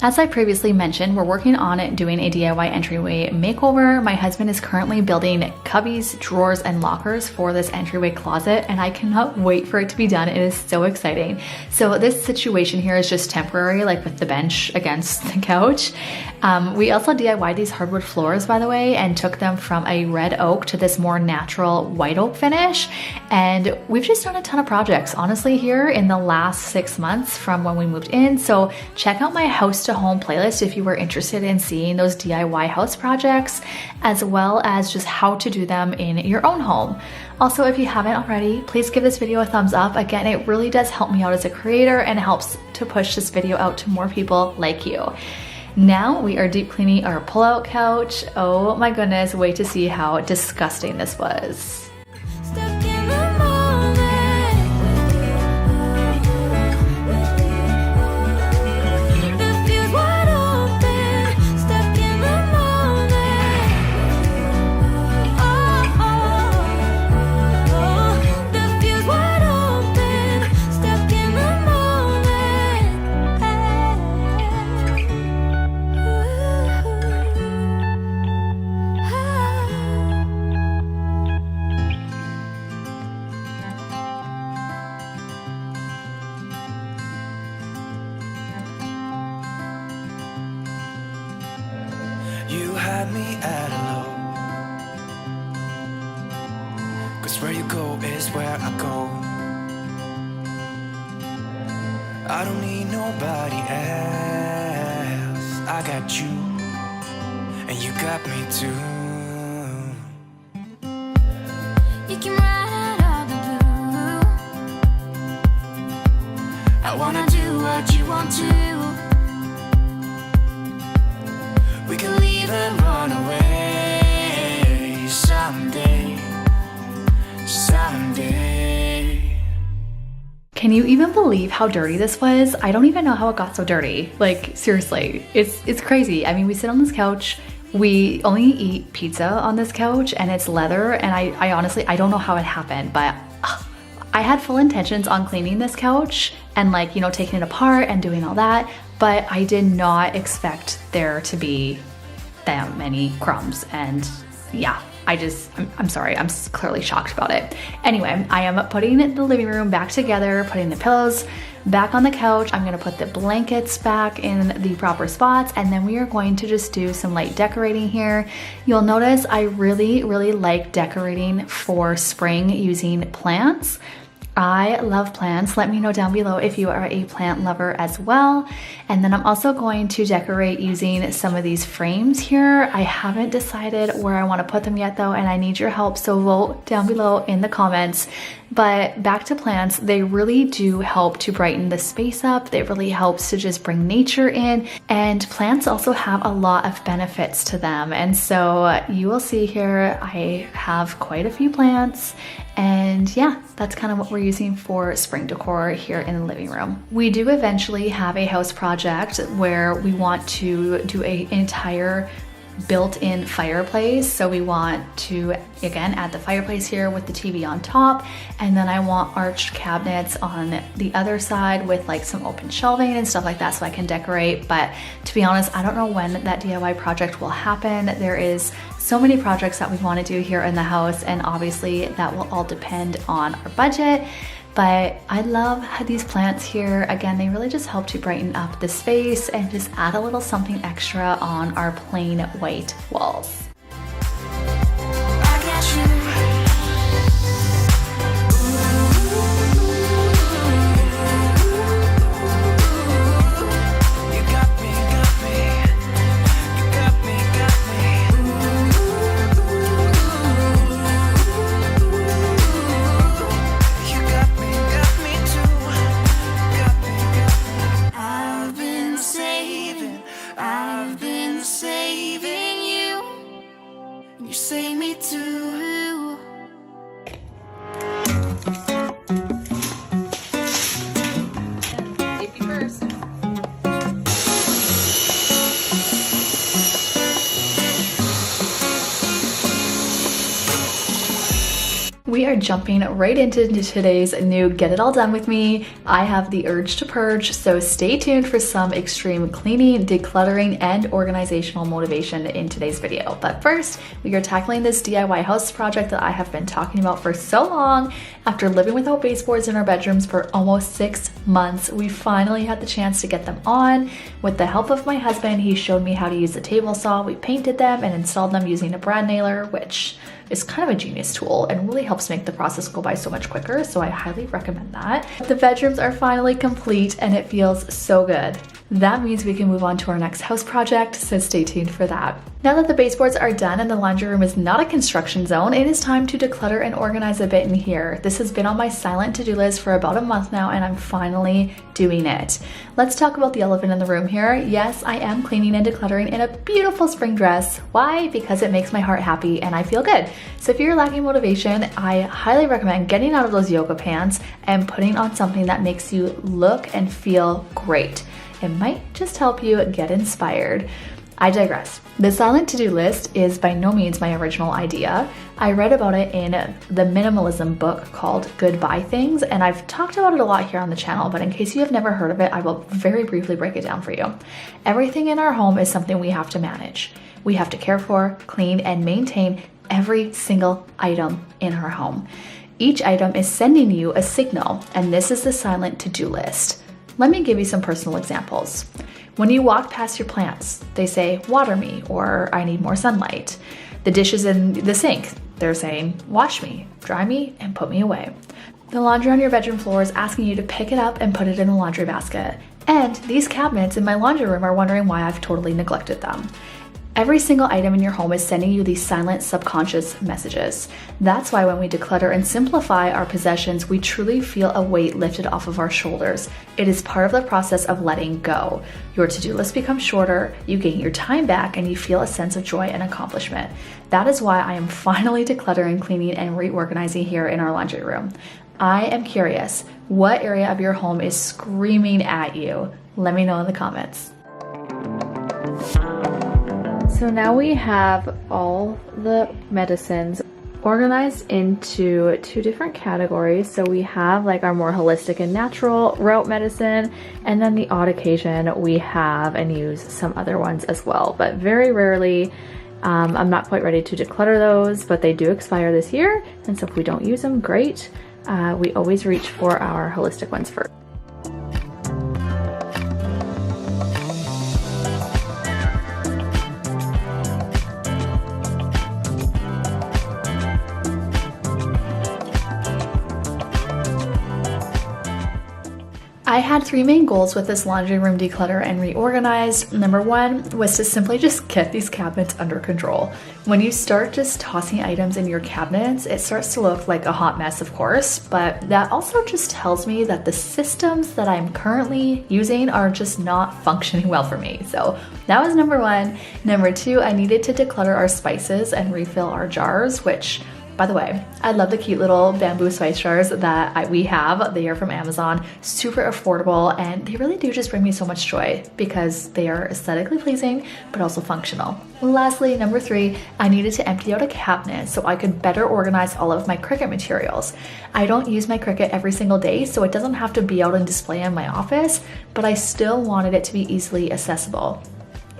As I previously mentioned, we're working on it doing a DIY entryway makeover. My husband is currently building cubbies, drawers, and lockers for this entryway closet, and I cannot wait for it to be done. It is so exciting. So this situation here is just temporary, like with the bench against the couch. We also DIY'd these hardwood floors, by the way, and took them from a red oak to this more natural white oak finish. And we've just done a ton of projects, honestly, here in the last 6 months from when we moved in. So check out my house to home playlist if you were interested in seeing those DIY house projects, as well as just how to do them in your own home. Also, if you haven't already, please give this video a thumbs up. Again, it really does help me out as a creator and helps to push this video out to more people like you. Now we are deep cleaning our pull-out couch. Oh my goodness, wait to see how disgusting this was. Stuck in the moment. The fuse wide open, stuck in the moment. The fuse wide open, stuck in the You had me at a low, 'cause where you go is where I go. I don't need nobody else. I got you, and you got me too. You can ride out the blue. I wanna do what you want to. We can leave and run away someday, someday. Can you even believe how dirty this was? I don't even know how it got so dirty. Like, seriously, it's crazy. I mean, we sit on this couch, we only eat pizza on this couch, and it's leather, and I honestly, I don't know how it happened, but I had full intentions on cleaning this couch and, like, you know, taking it apart and doing all that, but I did not expect there to be that many crumbs. And yeah, I'm sorry, I'm clearly shocked about it. Anyway, I am putting the living room back together, putting the pillows back on the couch. I'm gonna put the blankets back in the proper spots, and then we are going to just do some light decorating here. You'll notice I really like decorating for spring using plants. I love plants. Let me know down below if you are a plant lover as well. And then I'm also going to decorate using some of these frames here. I haven't decided where I want to put them yet though, and I need your help, so vote down below in the comments. But back to plants, they really do help to brighten the space up. It really helps to just bring nature in. And plants also have a lot of benefits to them. And so you will see here, I have quite a few plants. And yeah, that's kind of what we're using for spring decor here in the living room. We do eventually have a house project where we want to do an entire built-in fireplace. So we want to, again, add the fireplace here with the TV on top. And then I want arched cabinets on the other side with like some open shelving and stuff like that so I can decorate. But to be honest, I don't know when that DIY project will happen. There is so many projects that we want to do here in the house, and obviously that will all depend on our budget. But I love these plants here. Again, they really just help to brighten up the space and just add a little something extra on our plain white walls. We are jumping right into today's new Get It All Done with me. I have the urge to purge, so stay tuned for some extreme cleaning, decluttering, and organizational motivation in today's video. But first, we are tackling this DIY house project that I have been talking about for so long. After living without baseboards in our bedrooms for almost 6 months, we finally had the chance to get them on. With the help of my husband, he showed me how to use the table saw. We painted them and installed them using a brad nailer, which is kind of a genius tool and really helps make the process go by so much quicker, so I highly recommend that. The bedrooms are finally complete and it feels so good. That means we can move on to our next house project, so stay tuned for that. Now that the baseboards are done and the laundry room is not a construction zone, it is time to declutter and organize a bit in here. This has been on my silent to-do list for about a month now, and I'm finally doing it. Let's talk about the elephant in the room here. Yes, I am cleaning and decluttering in a beautiful spring dress. Why? Because it makes my heart happy and I feel good. So if you're lacking motivation, I highly recommend getting out of those yoga pants and putting on something that makes you look and feel great. It might just help you get inspired. I digress. The silent to-do list is by no means my original idea. I read about it in the Minimalism book called Goodbye Things, and I've talked about it a lot here on the channel, but in case you have never heard of it, I will very briefly break it down for you. Everything in our home is something we have to manage. We have to care for, clean, and maintain every single item in our home. Each item is sending you a signal, and this is the silent to-do list. Let me give you some personal examples. When you walk past your plants, they say, water me, or I need more sunlight. The dishes in the sink, they're saying, wash me, dry me, and put me away. The laundry on your bedroom floor is asking you to pick it up and put it in the laundry basket. And these cabinets in my laundry room are wondering why I've totally neglected them. Every single item in your home is sending you these silent subconscious messages. That's why when we declutter and simplify our possessions, we truly feel a weight lifted off of our shoulders. It is part of the process of letting go. Your to-do list becomes shorter, you gain your time back, and you feel a sense of joy and accomplishment. That is why I am finally decluttering, cleaning, and reorganizing here in our laundry room. I am curious, what area of your home is screaming at you? Let me know in the comments. So now we have all the medicines organized into 2 different categories. So we have like our more holistic and natural route medicine, and then the odd occasion we have and use some other ones as well, but very rarely. I'm not quite ready to declutter those, but they do expire this year, and so if we don't use them, great. We always reach for our holistic ones first. I had 3 main goals with this laundry room declutter and reorganize. Number 1 was to simply just get these cabinets under control. When you start just tossing items in your cabinets, it starts to look like a hot mess, of course, but that also just tells me that the systems that I'm currently using are just not functioning well for me. So that was number 1. Number 2, I needed to declutter our spices and refill our jars, which, by the way, I love the cute little bamboo spice jars that we have. They are from Amazon, super affordable, and they really do just bring me so much joy because they are aesthetically pleasing, but also functional. Lastly, number 3, I needed to empty out a cabinet so I could better organize all of my Cricut materials. I don't use my Cricut every single day, so it doesn't have to be out on display in my office, but I still wanted it to be easily accessible.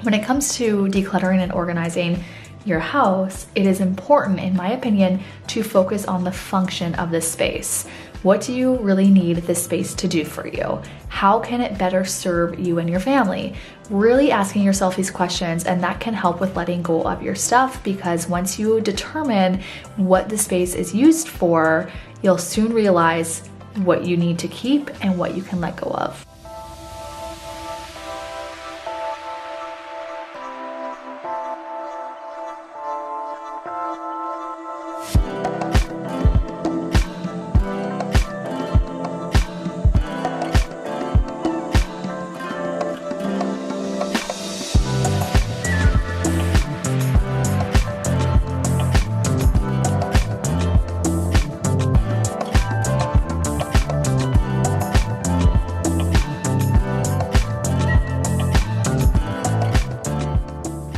When it comes to decluttering and organizing your house, it is important, in my opinion, to focus on the function of the space. What do you really need this space to do for you? How can it better serve you and your family? Really asking yourself these questions, and that can help with letting go of your stuff, because once you determine what the space is used for, you'll soon realize what you need to keep and what you can let go of.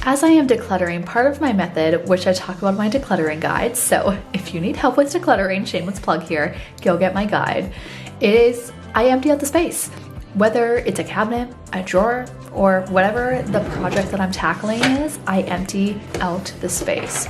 As I am decluttering, part of my method, which I talk about in my decluttering guide, so if you need help with decluttering, shameless plug here, go get my guide, is I empty out the space. Whether it's a cabinet, a drawer, or whatever the project that I'm tackling is, I empty out the space.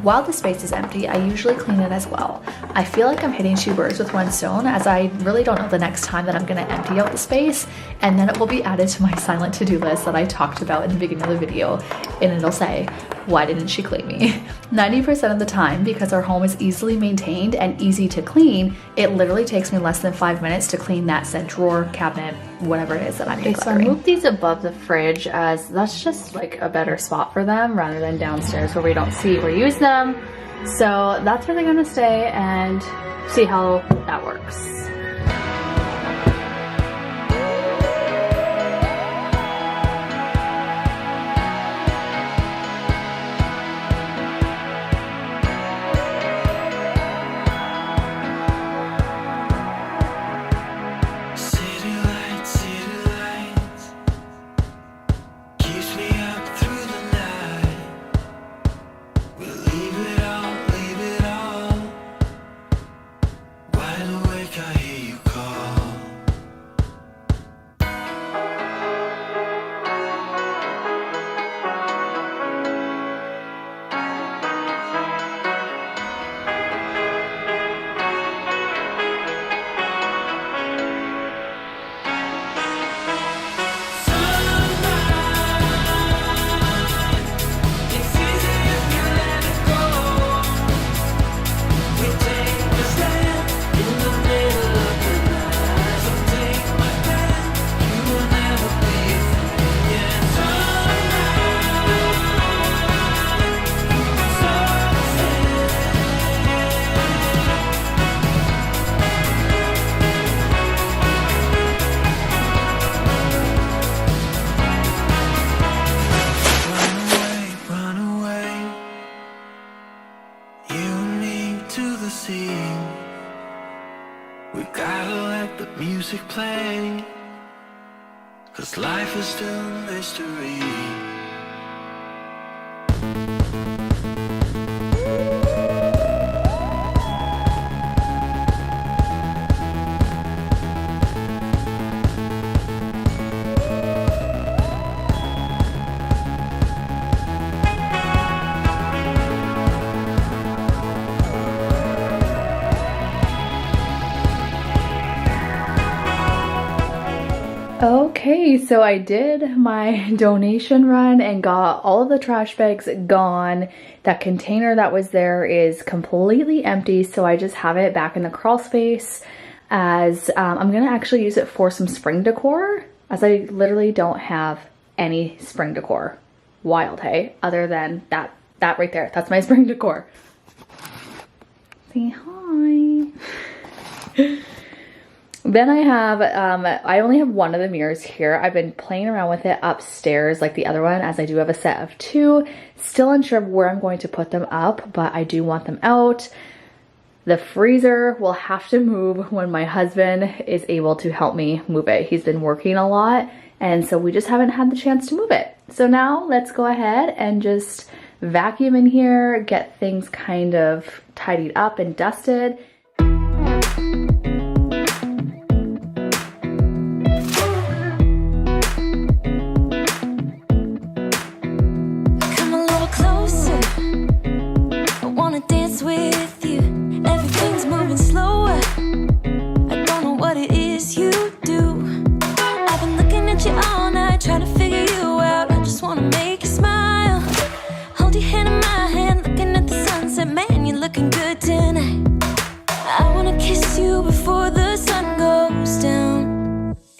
While the space is empty, I usually clean it as well. I feel like I'm hitting 2 birds with 1 stone, as I really don't know the next time that I'm going to empty out the space, and then it will be added to my silent to-do list that I talked about in the beginning of the video, and it'll say, why didn't she clean me? 90% of the time, because our home is easily maintained and easy to clean, it literally takes me less than 5 minutes to clean that said drawer, cabinet, whatever it is that I'm decluttering. Okay, so I moved these above the fridge as that's just like a better spot for them rather than downstairs where we don't see or use them. So that's where they're gonna stay, and see how that works. We gotta let the music play, 'cause life is still a mystery. Okay, so I did my donation run and got all of the trash bags gone. That container that was there is completely empty, so I just have it back in the crawl space. as I'm gonna actually use it for some spring decor, as I literally don't have any spring decor. Wild, hey? Other than that right there. That's my spring decor. Say hi. Then I have, I only have one of the mirrors here. I've been playing around with it upstairs like the other one, as I do have a set of 2. Still unsure of where I'm going to put them up, but I do want them out. The freezer will have to move when my husband is able to help me move it. He's been working a lot, and so we just haven't had the chance to move it. So now let's go ahead and just vacuum in here, get things kind of tidied up and dusted.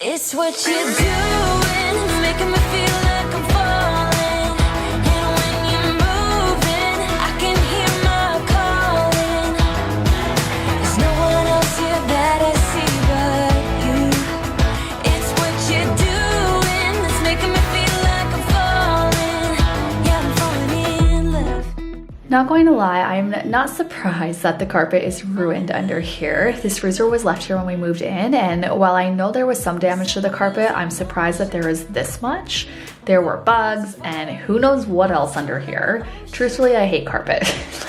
It's what you're doing, making me feel like I'm falling. And when you're moving, I can hear my calling. There's no one else here that I see but you. It's what you're doing that's making me feel like I'm falling. Yeah, I'm falling in love. Not going to lie, I'm not surprised that the carpet is ruined under here. This freezer was left here when we moved in, and while I know there was some damage to the carpet, I'm surprised that there is this much. There were bugs and who knows what else under here. Truthfully, I hate carpet.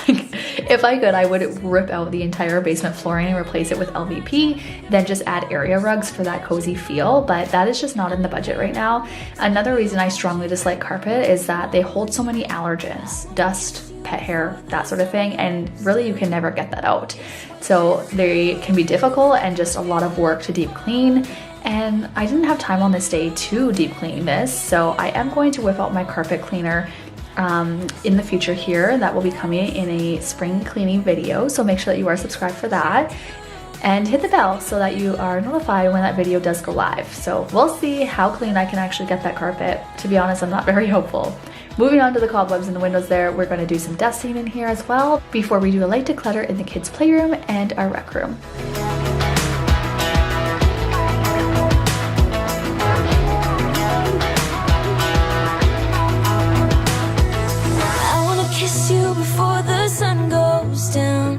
Like, if I could, I would rip out the entire basement flooring and replace it with LVP, then just add area rugs for that cozy feel, but that is just not in the budget right now. Another reason I strongly dislike carpet is that they hold so many allergens, dust, pet hair, that sort of thing, and really you can never get that out. So they can be difficult and just a lot of work to deep clean, and I didn't have time on this day to deep clean this, so I am going to whip out my carpet cleaner in the future here. That will be coming in a spring cleaning video, so make sure that you are subscribed for that and hit the bell so that you are notified when that video does go live. So we'll see how clean I can actually get that carpet. To be honest, I'm not very hopeful. Moving on to the cobwebs in the windows there, we're going to do some dusting in here as well before we do a light declutter in the kids' playroom and our rec room. I wanna kiss you before the sun goes down.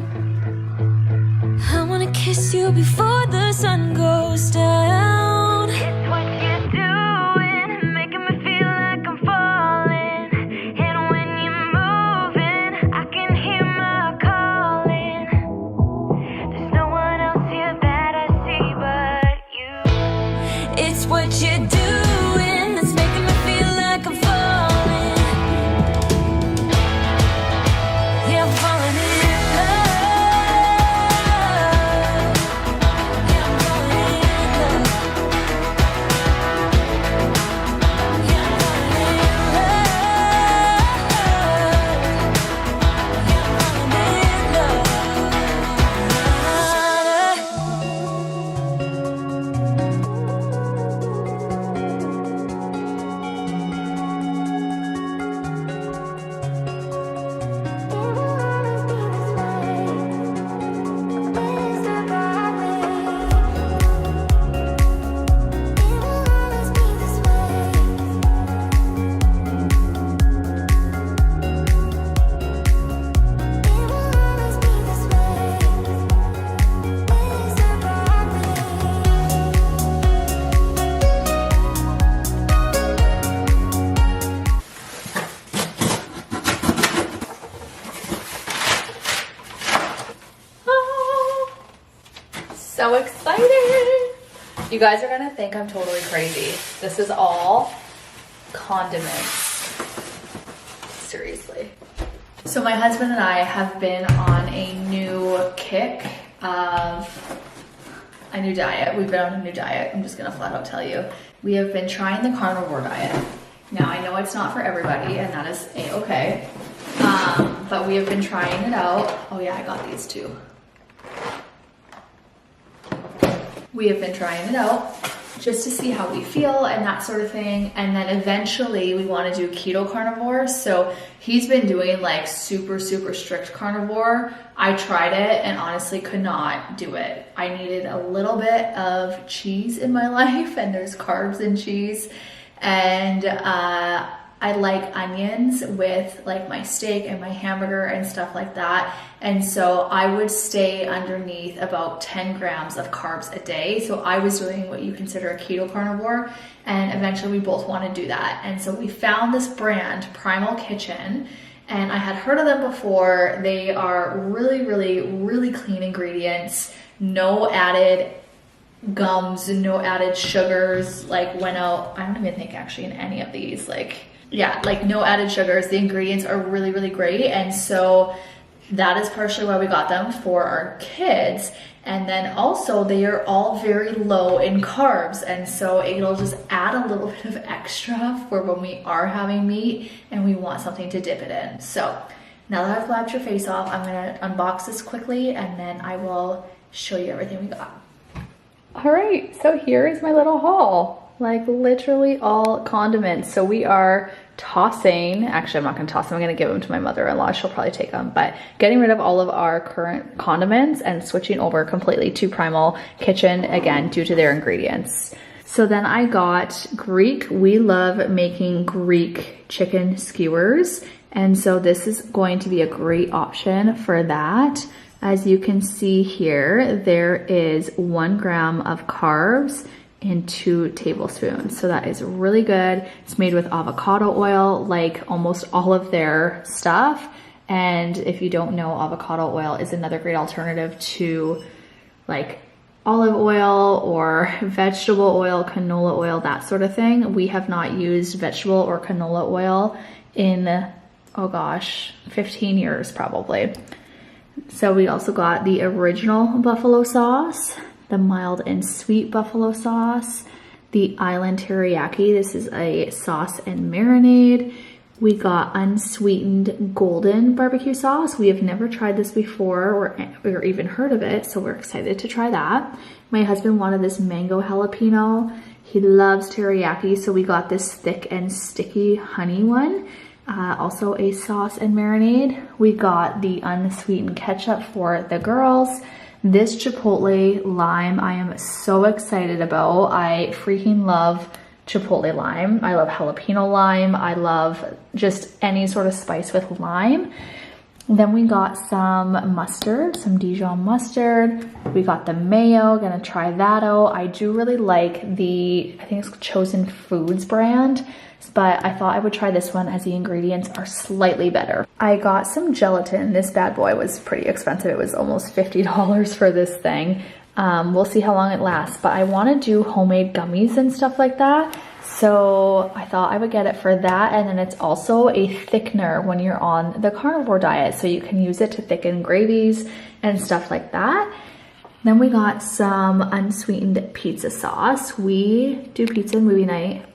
I wanna kiss you before the sun goes down. It's what you're doing, making me feel like I'm falling. And when you're moving, I can hear my calling. There's no one else here that I see but you. It's what you're doing that's making me feel like I'm falling. Yeah, I'm falling in love. Yeah, I'm falling in love. Yeah, I'm falling in love. Yeah, I'm falling in love. So excited! You guys are gonna think I'm totally crazy. This is all condiments. Seriously. So my husband and I have been on a new kick of a new diet. We've been on a new diet. I'm just gonna flat out tell you. We have been trying the carnivore diet. Now I know it's not for everybody, and that is a-okay. But we have been trying it out. Oh yeah, I got these too. We have been trying it out just to see how we feel and that sort of thing. And then eventually we want to do keto carnivore. So he's been doing like super strict carnivore. I tried it and honestly could not do it. I needed a little bit of cheese in my life, and there's carbs in cheese. And I like onions with like my steak and my hamburger and stuff like that. And so I would stay underneath about 10 grams of carbs a day. So I was doing what you consider a keto carnivore, and eventually we both want to do that. And so we found this brand, Primal Kitchen, and I had heard of them before. They are really clean ingredients, no added gums, no added sugars. Like went out, I don't even think actually in any of these, like, yeah, like no added sugars. The ingredients are really great. And so that is partially why we got them for our kids. And then also they are all very low in carbs. And so it'll just add a little bit of extra for when we are having meat and we want something to dip it in. So now that I've wiped your face off, I'm gonna unbox this quickly and then I will show you everything we got. All right, so here is my little haul. Like literally all condiments. So we are tossing, actually I'm not gonna toss them, I'm gonna give them to my mother-in-law, she'll probably take them, but getting rid of all of our current condiments and switching over completely to Primal Kitchen, again, due to their ingredients. So then I got Greek, we love making Greek chicken skewers, and so this is going to be a great option for that. As you can see here, there is 1 gram of carbs in 2 tablespoons. So that is really good. It's made with avocado oil, like almost all of their stuff. And if you don't know, avocado oil is another great alternative to like olive oil or vegetable oil, canola oil, that sort of thing. We have not used vegetable or canola oil in, oh gosh, 15 years probably. So we also got the original buffalo sauce, the mild and sweet buffalo sauce, the island teriyaki. This is a sauce and marinade. We got unsweetened golden barbecue sauce. We have never tried this before or even heard of it, so we're excited to try that. My husband wanted this mango jalapeno. He loves teriyaki, so we got this thick and sticky honey one. Also a sauce and marinade. We got the unsweetened ketchup for the girls. This chipotle lime I am so excited about. I freaking love chipotle lime. I love jalapeno lime. I love just any sort of spice with lime. Then we got some mustard, some Dijon mustard. We got the mayo, gonna try that out. I do really like the, I think it's Chosen Foods brand, but I thought I would try this one as the ingredients are slightly better. I got some gelatin. This bad boy was pretty expensive. It was almost $50 for this thing. We'll see how long it lasts, but I want to do homemade gummies and stuff like that. So I thought I would get it for that. And then it's also a thickener when you're on the carnivore diet. So you can use it to thicken gravies and stuff like that. Then we got some unsweetened pizza sauce. We do pizza movie night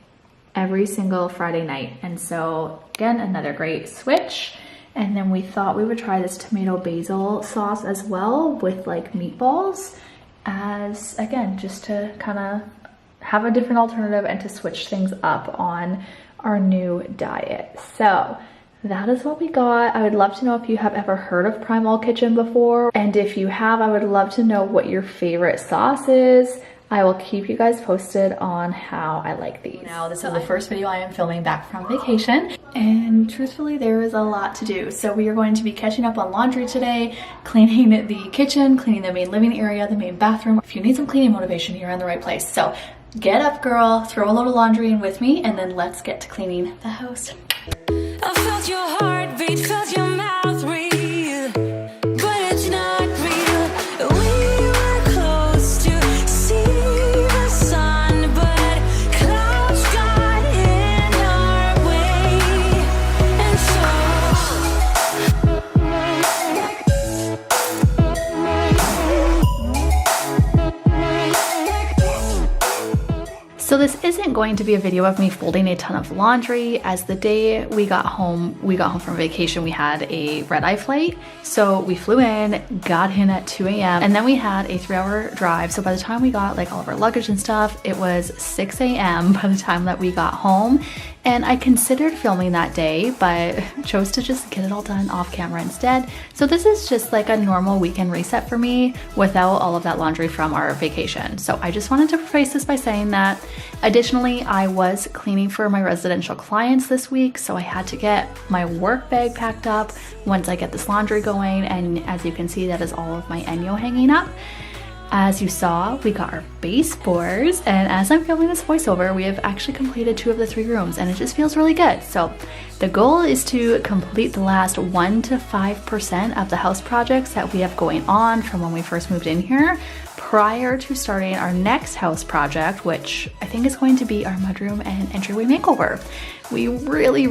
every single Friday night. And so again, another great switch. And then we thought we would try this tomato basil sauce as well with like meatballs, as again, just to kind of have a different alternative and to switch things up on our new diet. So that is what we got. I would love to know if you have ever heard of Primal Kitchen before. And if you have, I would love to know what your favorite sauce is. I will keep you guys posted on how I like these. Now, this is the first video I am filming back from vacation, and truthfully, there is a lot to do. So we are going to be catching up on laundry today, cleaning the kitchen, cleaning the main living area, the main bathroom. If you need some cleaning motivation, you're in the right place. So get up, girl, throw a load of laundry in with me, and then let's get to cleaning the house. I felt your heartbeat, felt your mouth breathe, but it's not real. We were close to see the sun, but clouds got in our way, and So the this isn't going to be a video of me folding a ton of laundry, as the day we got home from vacation, we had a red-eye flight. So we flew in, got in at 2 a.m. and then we had a 3-hour drive. So by the time we got like all of our luggage and stuff, it was 6 a.m. by the time that we got home. And I considered filming that day, but chose to just get it all done off camera instead. So this is just like a normal weekend reset for me without all of that laundry from our vacation. So I just wanted to preface this by saying that. Additionally, I was cleaning for my residential clients this week, so I had to get my work bag packed up once I get this laundry going. And as you can see, that is all of my Enyo hanging up. As you saw, we got our baseboards, and as I'm filming this voiceover, we have actually completed 2 of the 3 rooms, and it just feels really good. So the goal is to complete the last 1 to 5% of the house projects that we have going on from when we first moved in here, prior to starting our next house project, which I think is going to be our mudroom and entryway makeover. We really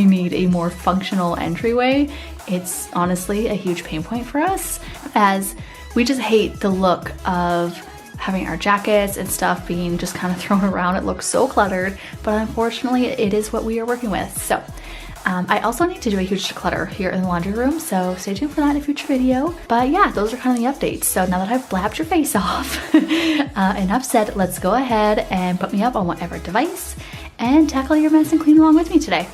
need a more functional entryway. It's honestly a huge pain point for us, as we just hate the look of having our jackets and stuff being just kind of thrown around. It looks so cluttered, but unfortunately it is what we are working with. So I also need to do a huge declutter here in the laundry room, so stay tuned for that in a future video. But yeah, those are kind of the updates. So now that I've blabbed your face off, enough said, let's go ahead and put me up on whatever device and tackle your mess and clean along with me today.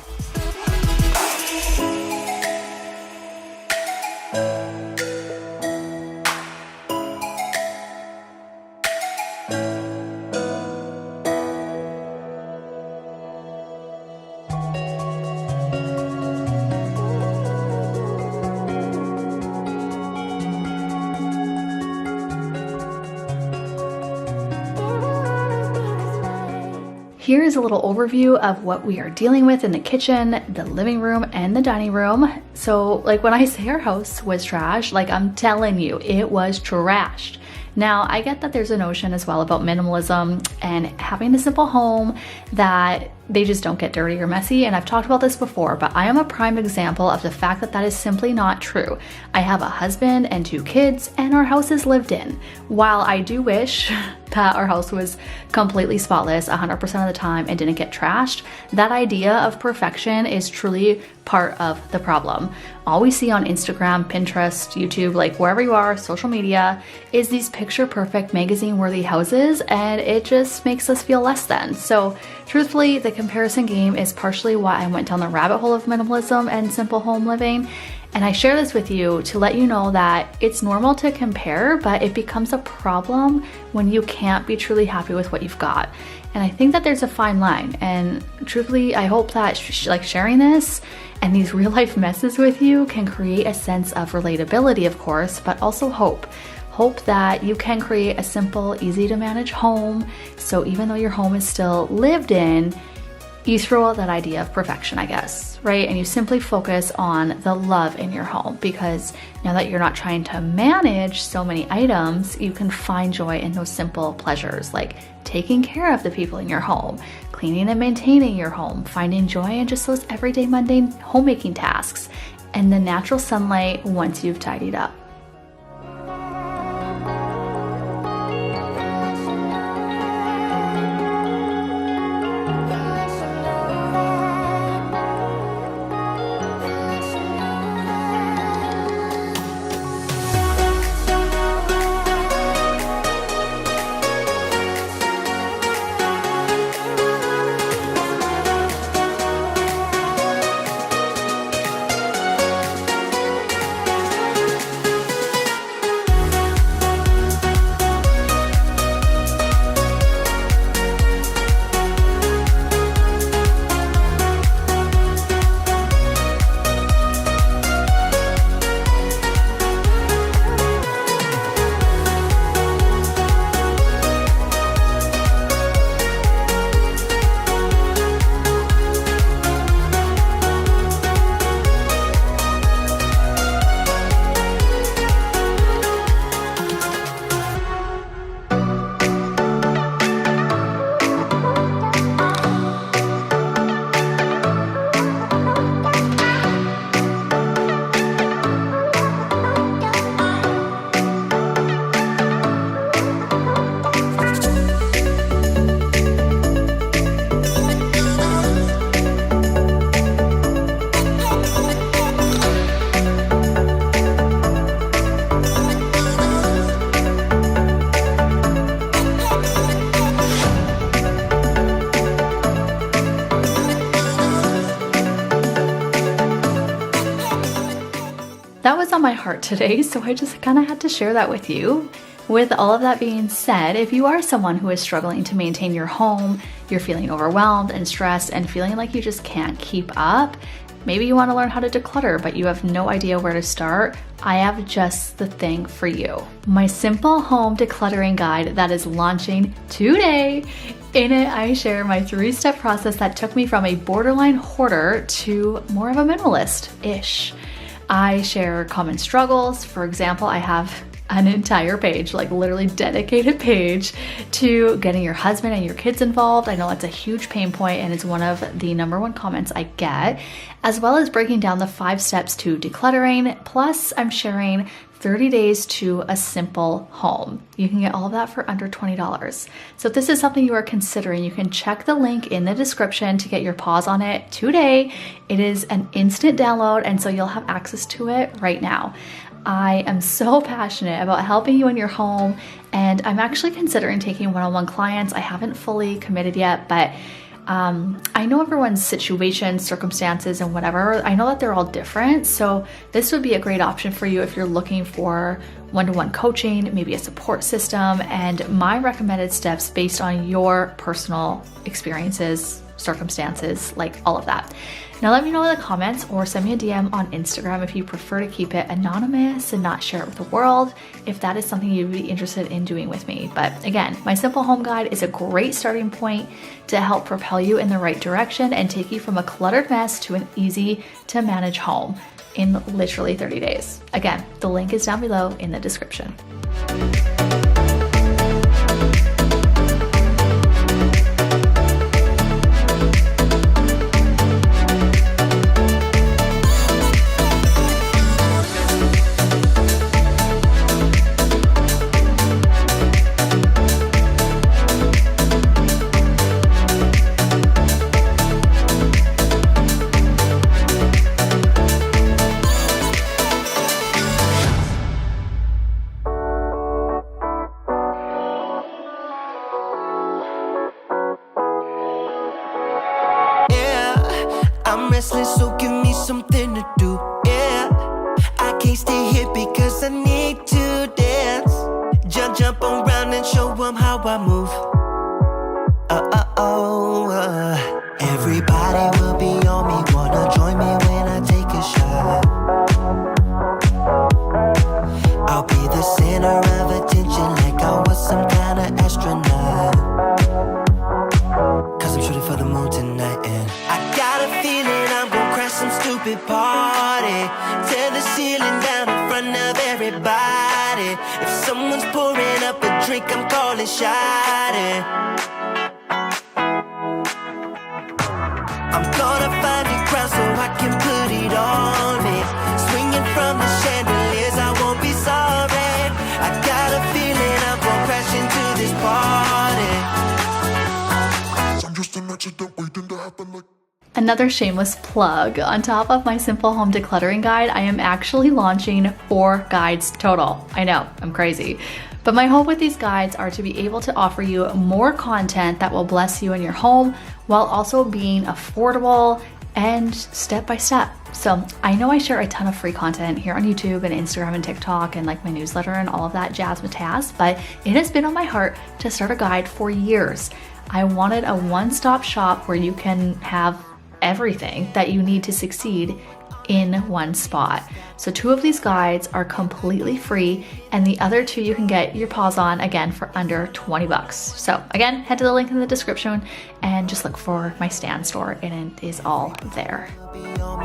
Here is a little overview of what we are dealing with in the kitchen, the living room, and the dining room. So like when I say our house was trashed, like I'm telling you, it was trashed. Now, I get that there's a notion as well about minimalism and having a simple home that they just don't get dirty or messy. And I've talked about this before, but I am a prime example of the fact that that is simply not true. I have a husband and 2 kids, and our house is lived in. While I do wish that our house was completely spotless 100% of the time and didn't get trashed, that idea of perfection is truly part of the problem. All we see on Instagram, Pinterest, YouTube, like wherever you are, social media, is these picture perfect magazine worthy houses, and it just makes us feel less than. So truthfully, the comparison game is partially why I went down the rabbit hole of minimalism and simple home living. And I share this with you to let you know that it's normal to compare, but it becomes a problem when you can't be truly happy with what you've got. And I think that there's a fine line. And truthfully, I hope that sharing this and these real life messes with you can create a sense of relatability, of course, but also hope. Hope that you can create a simple, easy to manage home. So even though your home is still lived in, you throw out that idea of perfection, I guess, right? And you simply focus on the love in your home, because now that you're not trying to manage so many items, you can find joy in those simple pleasures, like taking care of the people in your home, cleaning and maintaining your home, finding joy in just those everyday mundane homemaking tasks, and the natural sunlight once you've tidied up. heart today, so I just kind of had to share that with you. With all of that being said, if you are someone who is struggling to maintain your home, you're feeling overwhelmed and stressed and feeling like you just can't keep up, maybe you want to learn how to declutter, but you have no idea where to start, I have just the thing for you. My simple home decluttering guide that is launching today. In it, I share my 3-step process that took me from a borderline hoarder to more of a minimalist-ish. I share common struggles. For example, I have an entire page, like literally dedicated page to getting your husband and your kids involved. I know that's a huge pain point and it's one of the #1 comments I get, as well as breaking down the 5 steps to decluttering. Plus I'm sharing 30 days to a simple home. You can get all of that for under $20. So if this is something you are considering, you can check the link in the description to get your paws on it today. It is an instant download, and so you'll have access to it right now. I am so passionate about helping you in your home, and I'm actually considering taking one-on-one clients. I haven't fully committed yet, but I know everyone's situation, circumstances, and whatever. I know that they're all different, so this would be a great option for you if you're looking for one-to-one coaching, maybe a support system, and my recommended steps based on your personal experiences, circumstances, like all of that. Now let me know in the comments or send me a DM on Instagram if you prefer to keep it anonymous and not share it with the world, if that is something you'd be interested in doing with me. But again, my simple home guide is a great starting point to help propel you in the right direction and take you from a cluttered mess to an easy to manage home in literally 30 days. Again, the link is down below in the description. I'm restless, so give me something to do, yeah. I can't stay here because I need to dance. Jump around and show them how I move. Everybody will be on me, wanna join me when I take a shot. I'll be the center of attention like I was some kind of astronaut. Cause I'm shooting for the moon tonight, and I got a feeling I'm gonna crash some stupid party. Tear the ceiling down in front of everybody. If someone's pouring up a drink, I'm calling shawty. I'm gonna find a crown so I can put it on me. Swinging from the chandeliers, I won't be sorry. I got a feeling I'm gonna crash into this party. I'm just an accident waiting to happen like. Another shameless plug. On top of my simple home decluttering guide, I am actually launching 4 guides total. I know, I'm crazy. But my hope with these guides are to be able to offer you more content that will bless you in your home while also being affordable and step by step. So I know I share a ton of free content here on YouTube and Instagram and TikTok and like my newsletter and all of that jazz matazz, but it has been on my heart to start a guide for years. I wanted a one-stop shop where you can have everything that you need to succeed in one spot. So 2 of these guides are completely free, and the other 2 you can get your paws on again for under $20. So again, head to the link in the description and just look for my Stan store, and it is all there. I'll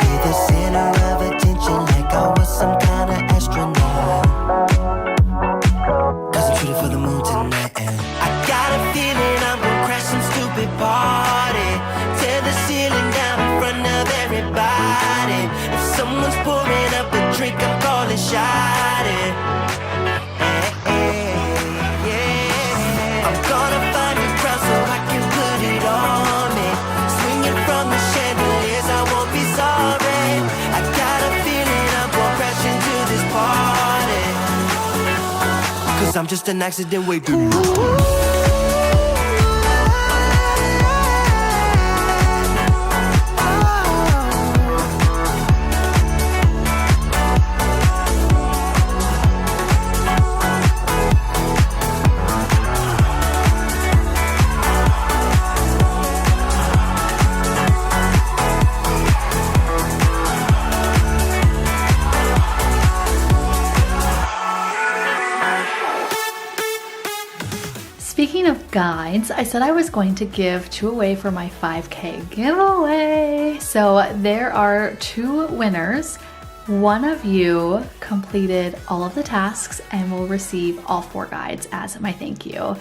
be the center of attention like I was some kind of astronaut. Cause I'm shooting for the moon tonight, and I got a feeling I'm gonna crash some stupid party. Tear the ceiling down in front of everybody. If someone's pouring up a drink, I'm calling shawty. I'm gonna find a crowd so I can put it on me. Swinging from the chandeliers, I won't be sorry. I got a feeling I'm gonna crash into this party. Cause I'm just an accident waiting. guides, I said I was going to give 2 away for my 5K giveaway. So there are 2 winners. One of you completed all of the tasks and will receive all 4 guides as my thank you.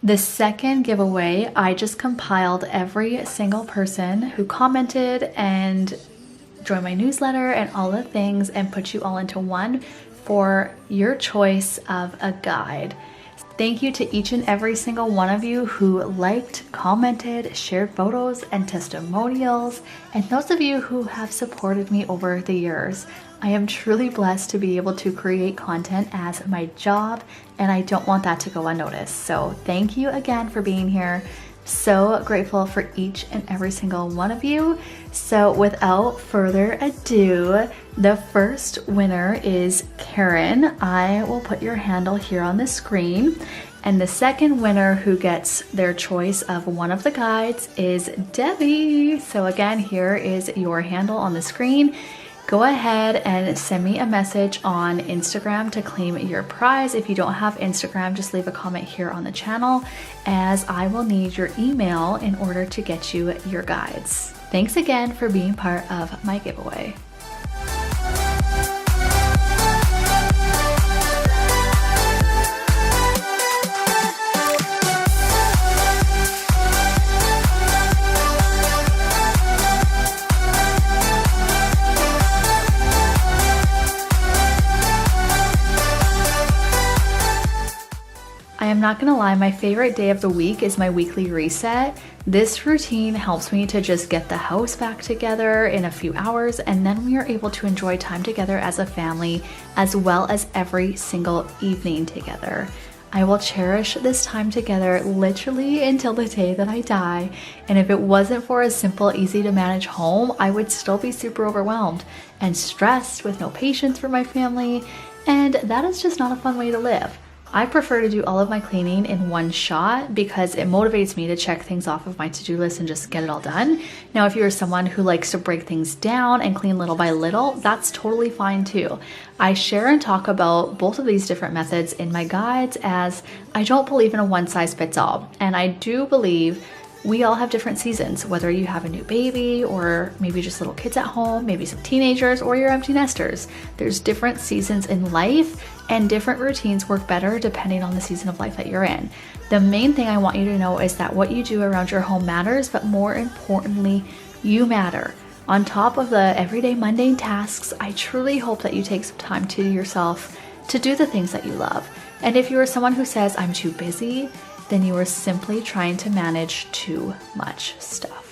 The second giveaway, I just compiled every single person who commented and joined my newsletter and all the things and put you all into one for your choice of a guide. Thank you to each and every single one of you who liked, commented, shared photos and testimonials, and those of you who have supported me over the years. I am truly blessed to be able to create content as my job, and I don't want that to go unnoticed. So thank you again for being here. So grateful for each and every single one of you. So without further ado, the first winner is Karen. I will put your handle here on the screen. And the second winner who gets their choice of one of the guides is Debbie. So again, here is your handle on the screen. Go ahead and send me a message on Instagram to claim your prize. If you don't have Instagram, just leave a comment here on the channel, as I will need your email in order to get you your guides. Thanks again for being part of my giveaway. I'm not gonna lie, my favorite day of the week is my weekly reset. This routine helps me to just get the house back together in a few hours, and then we are able to enjoy time together as a family, as well as every single evening together. I will cherish this time together literally until the day that I die. And if it wasn't for a simple, easy to manage home, I would still be super overwhelmed and stressed with no patience for my family. And that is just not a fun way to live. I prefer to do all of my cleaning in one shot because it motivates me to check things off of my to-do list and just get it all done. Now, if you're someone who likes to break things down and clean little by little, that's totally fine too. I share and talk about both of these different methods in my guides, as I don't believe in a one-size-fits-all. And I do believe we all have different seasons, whether you have a new baby or maybe just little kids at home, maybe some teenagers, or you're empty nesters. There's different seasons in life, and different routines work better depending on the season of life that you're in. The main thing I want you to know is that what you do around your home matters, but more importantly, you matter. On top of the everyday mundane tasks, I truly hope that you take some time to yourself to do the things that you love. And if you are someone who says, I'm too busy, then you are simply trying to manage too much stuff.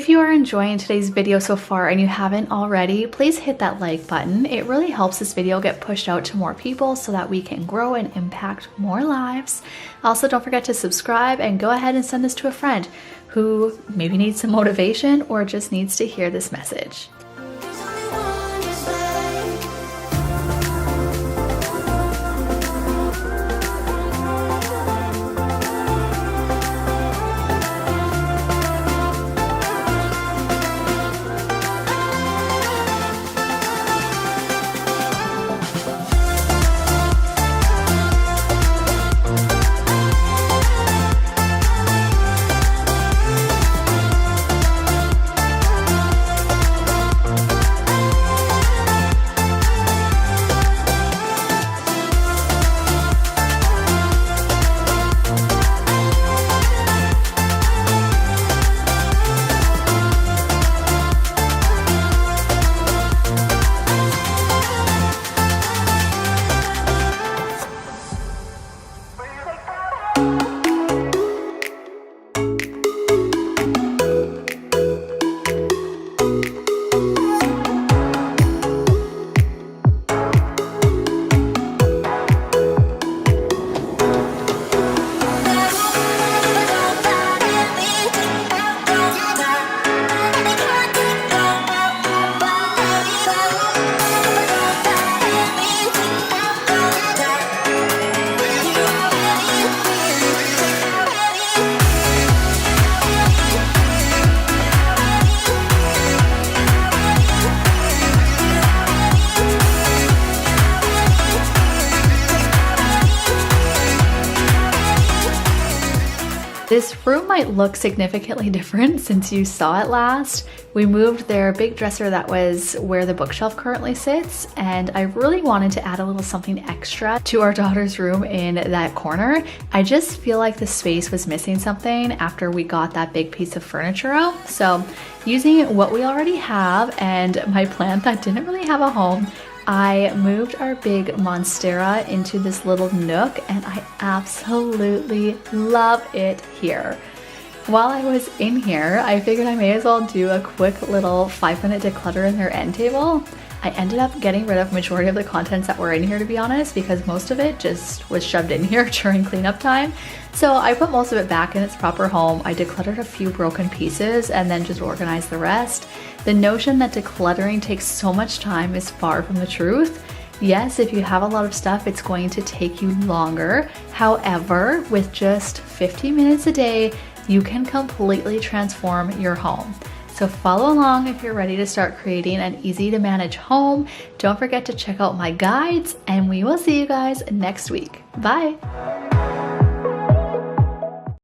If you are enjoying today's video so far and you haven't already, please hit that like button. It really helps this video get pushed out to more people so that we can grow and impact more lives. Also, don't forget to subscribe and go ahead and send this to a friend who maybe needs some motivation or just needs to hear this message. There's only one this way. This room might look significantly different since you saw it last. We moved their big dresser that was where the bookshelf currently sits, and I really wanted to add a little something extra to our daughter's room in that corner. I just feel like the space was missing something after we got that big piece of furniture out. So using what we already have and my plant that didn't really have a home, I moved our big monstera into this little nook, and I absolutely love it here. While I was in here, I figured I may as well do a quick little 5-minute declutter in their end table. I ended up getting rid of majority of the contents that were in here, to be honest, because most of it just was shoved in here during cleanup time. So I put most of it back in its proper home. I decluttered a few broken pieces and then just organized the rest. The notion that decluttering takes so much time is far from the truth. Yes, if you have a lot of stuff, it's going to take you longer. However, with just 50 minutes a day, you can completely transform your home. So follow along if you're ready to start creating an easy to manage home. Don't forget to check out my guides, and we will see you guys next week. Bye.